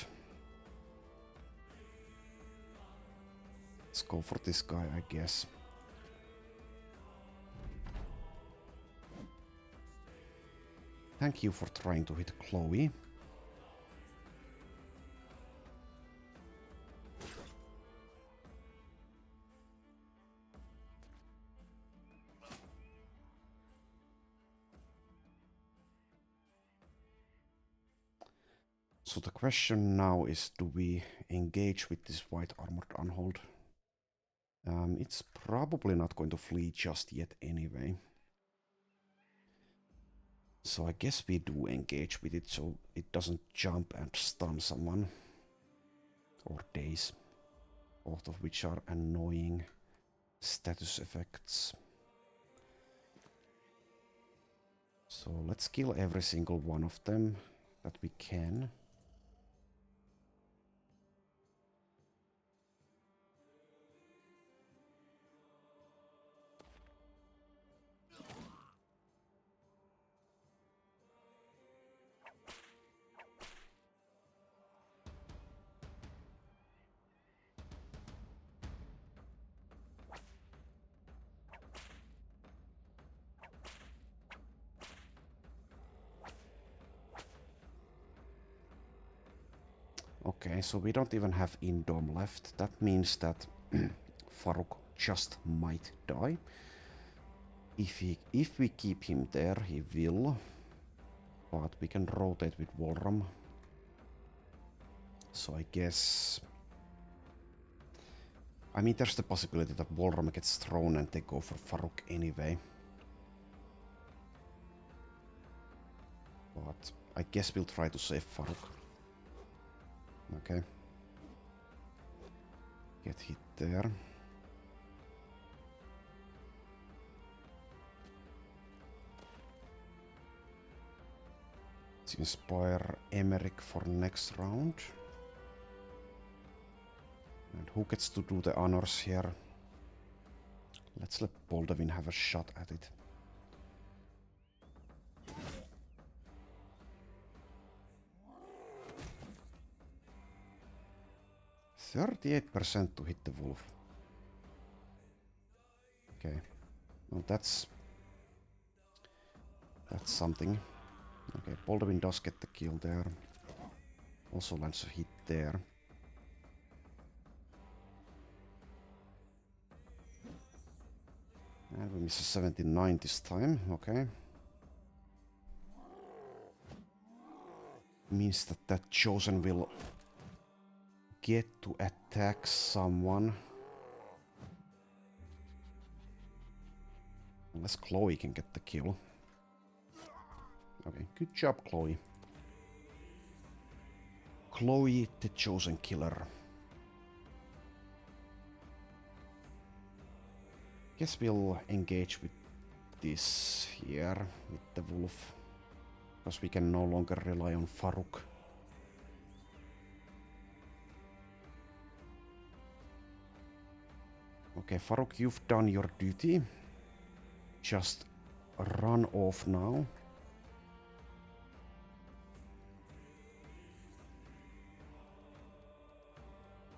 Let's go for this guy, I guess. Thank you for trying to hit Chloe. So the question now is, do we engage with this white armored unhold? It's probably not going to flee just yet anyway. So I guess we do engage with it so it doesn't jump and stun someone. Or daze. Both of which are annoying status effects. So let's kill every single one of them that we can. Okay, so we don't even have Indom left. That means that Farouk just might die. If we keep him there, he will. But we can rotate with Walram. So I guess... I mean, there's the possibility that Walram gets thrown and they go for Farouk anyway. But I guess we'll try to save Farouk. Okay. Get hit there. Let's inspire Emmerich for next round. And who gets to do the honors here? Let's let Baldwin have a shot at it. %38% to hit the wolf. Okay. Well, that's something. Okay, Baldwin does get the kill there. Also lands a hit there. And we miss a 79 this time, okay. Means that that chosen will get to attack someone. Unless Chloe can get the kill. Okay, good job, Chloe. Chloe, the chosen killer. Guess we'll engage with this here, with the wolf. Because we can no longer rely on Farouk. Okay, Farouk, you've done your duty. Just run off now.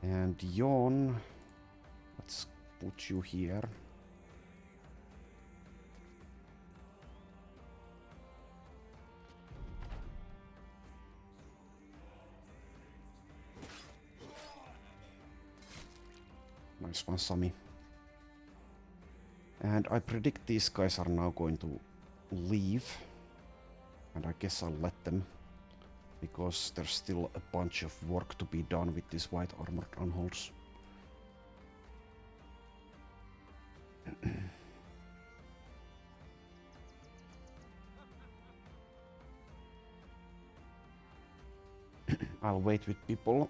And Jon, let's put you here. Nice one, Sami. And I predict these guys are now going to leave. And I guess I'll let them. Because there's still a bunch of work to be done with these white armored unholds. I'll wait with people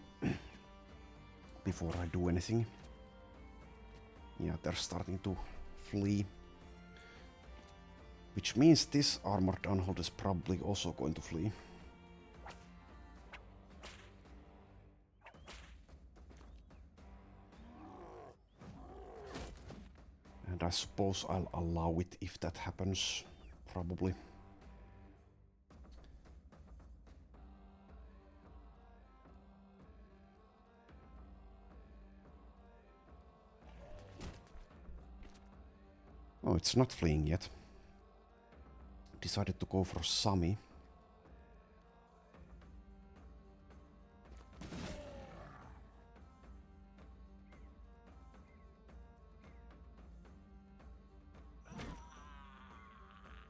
before I do anything. Yeah, they're starting to flee. Which means this armored unhold is probably also going to flee. And I suppose I'll allow it if that happens. Probably. Oh, it's not fleeing yet. Decided to go for Sami.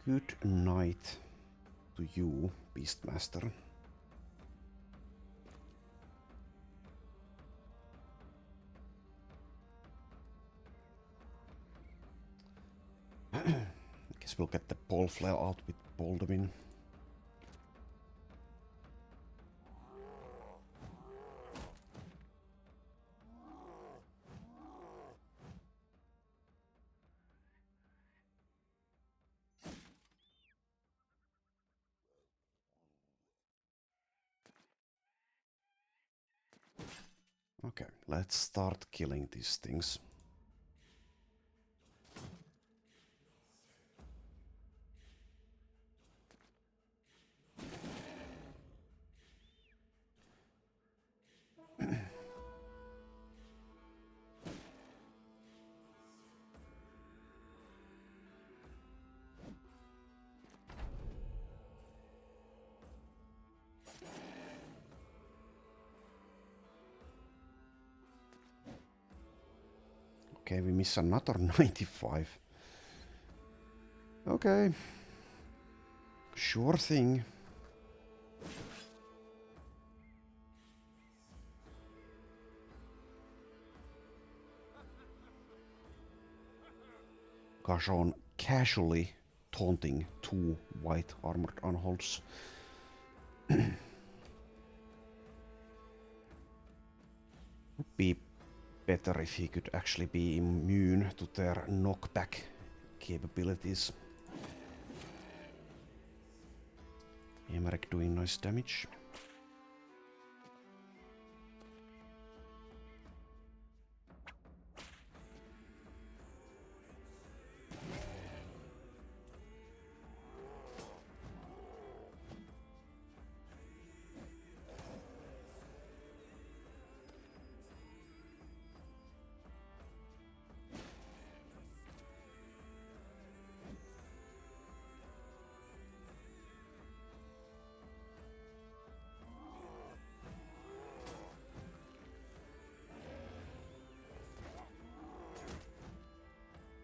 Good night to you, Beastmaster. Guess we'll get the ball flare out with Baldwin. Okay, let's start killing these things. Okay, we miss another 95. Okay. Sure thing. Gajon casually taunting two white armored unholds. Would be better if he could actually be immune to their knockback capabilities. Emmerich doing nice damage.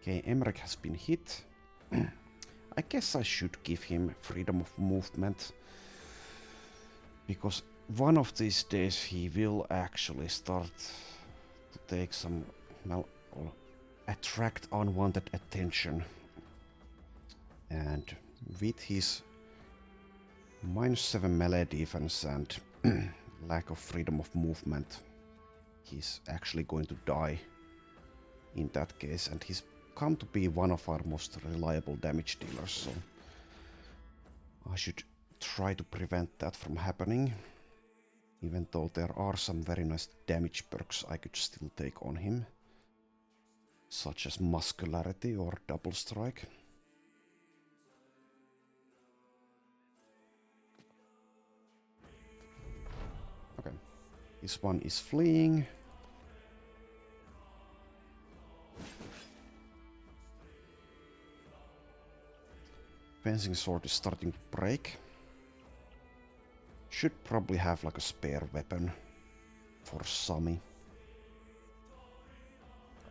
Okay, Emmerich has been hit. I guess I should give him freedom of movement. Because one of these days he will actually start to take some, well, or attract unwanted attention. And with his -7 melee defense and lack of freedom of movement, he's actually going to die in that case, and he's come to be one of our most reliable damage dealers, so I should try to prevent that from happening. Even though there are some very nice damage perks I could still take on him, such as muscularity or double strike. Okay, this one is fleeing. Fencing sword is starting to break. Should probably have like a spare weapon for Sami.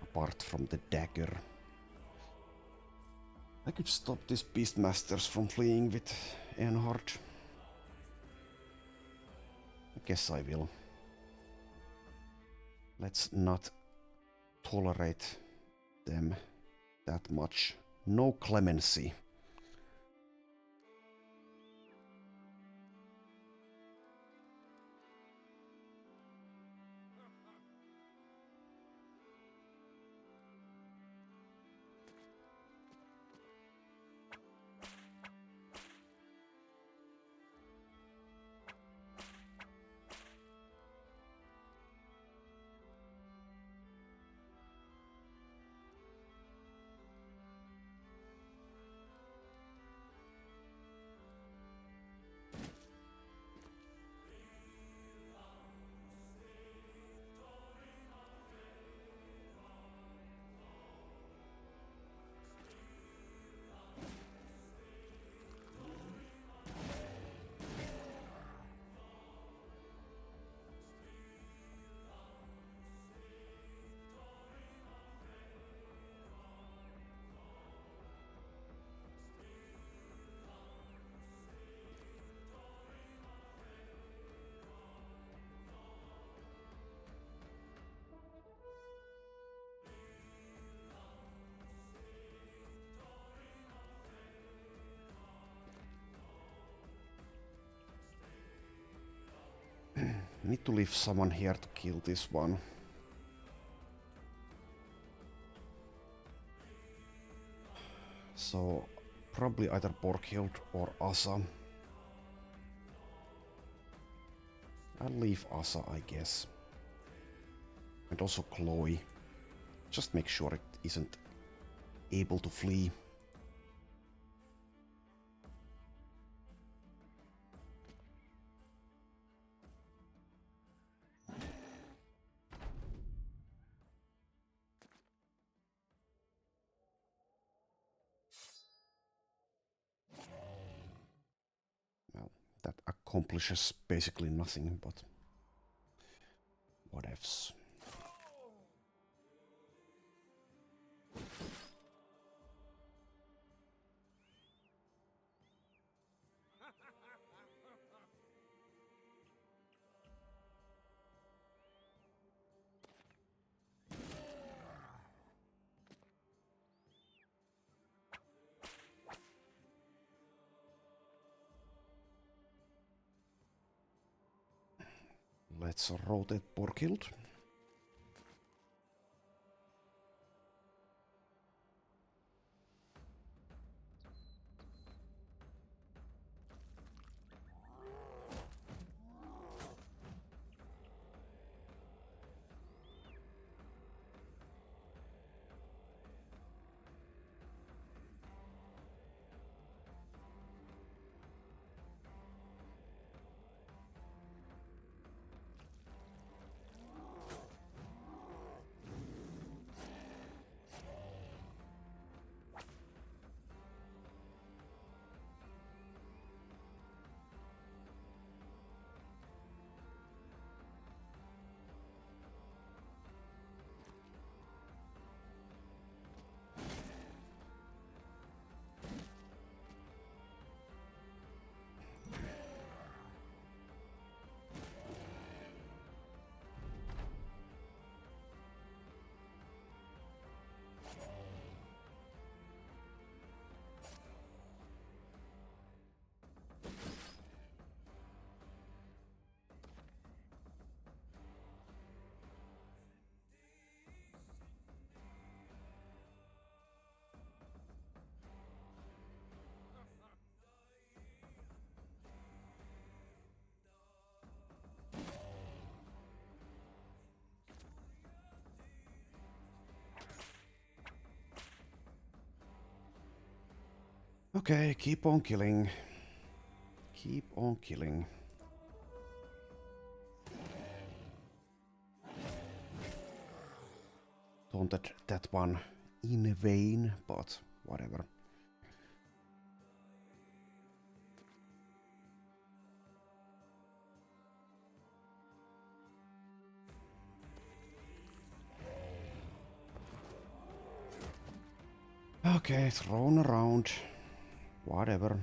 Apart from the dagger. I could stop these Beastmasters from fleeing with Enhard. I guess I will. Let's not tolerate them that much. No clemency. Need to leave someone here to kill this one. So, probably either Borghild or Asa. I'll leave Asa, I guess. And also Chloe. Just make sure it isn't able to flee. Well, that accomplishes basically nothing, but whatevs. Let's rotate Borghild. Okay, keep on killing. Keep on killing. Taunted that one in vain, but whatever. Okay, thrown around. Whatever.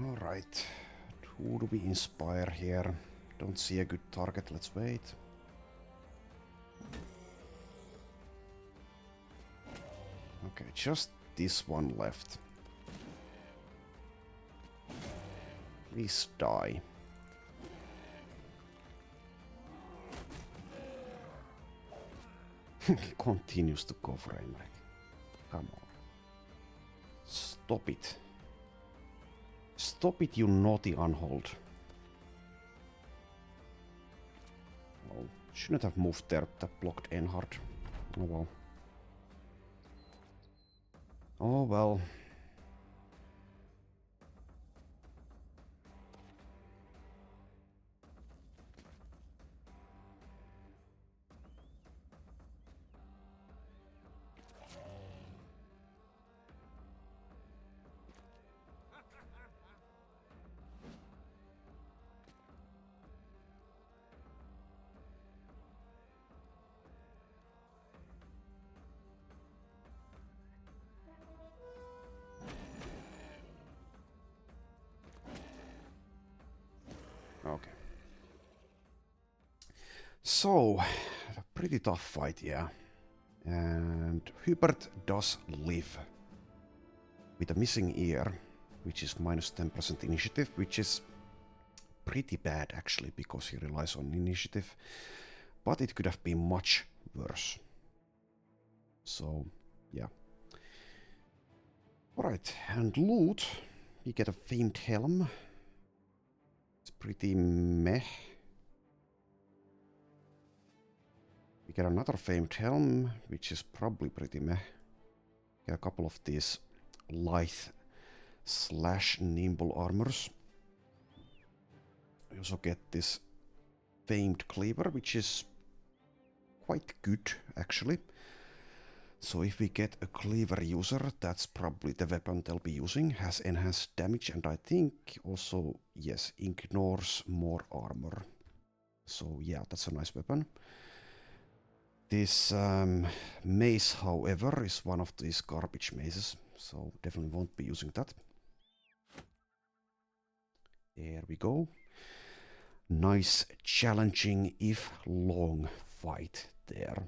Alright. Who do we inspire here? Don't see a good target, let's wait. Okay, just this one left. Please die. He continues to go frame rate. Come on. Stop it. Stop it, you naughty unhold. Oh, shouldn't have moved there. That blocked Enhard. Oh well. Oh well. Okay. So, a pretty tough fight, yeah. And Hubert does live with a missing ear, which is minus 10% initiative, which is pretty bad actually, because he relies on initiative. But it could have been much worse. So, yeah. Alright, and loot. You get a famed helm. It's pretty meh. We get another famed helm, which is probably pretty meh. Get a couple of these lithe / nimble armors. We also get this famed cleaver, which is quite good actually. So if we get a cleaver user, that's probably the weapon they'll be using. Has enhanced damage and I think also, yes, ignores more armor. So yeah, that's a nice weapon. This mace, however, is one of these garbage maces, so definitely won't be using that. There we go. Nice, challenging, if long, fight there.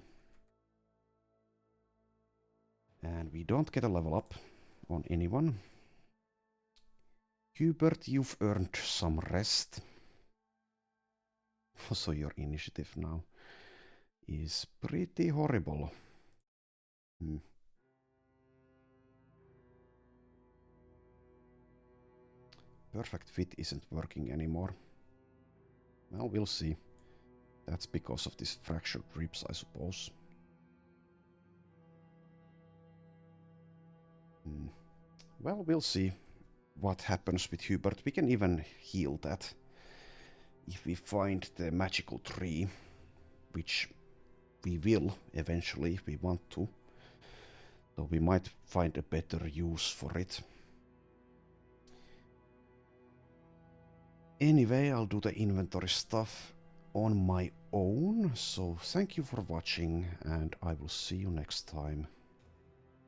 And we don't get a level up on anyone. Hubert, you've earned some rest. Also, your initiative now is pretty horrible. Perfect fit isn't working anymore. Well, we'll see. That's because of this fractured ribs, I suppose. Well, we'll see what happens with Hubert. We can even heal that if we find the magical tree, which we will eventually if we want to. So we might find a better use for it. Anyway, I'll do the inventory stuff on my own. So thank you for watching and I will see you next time.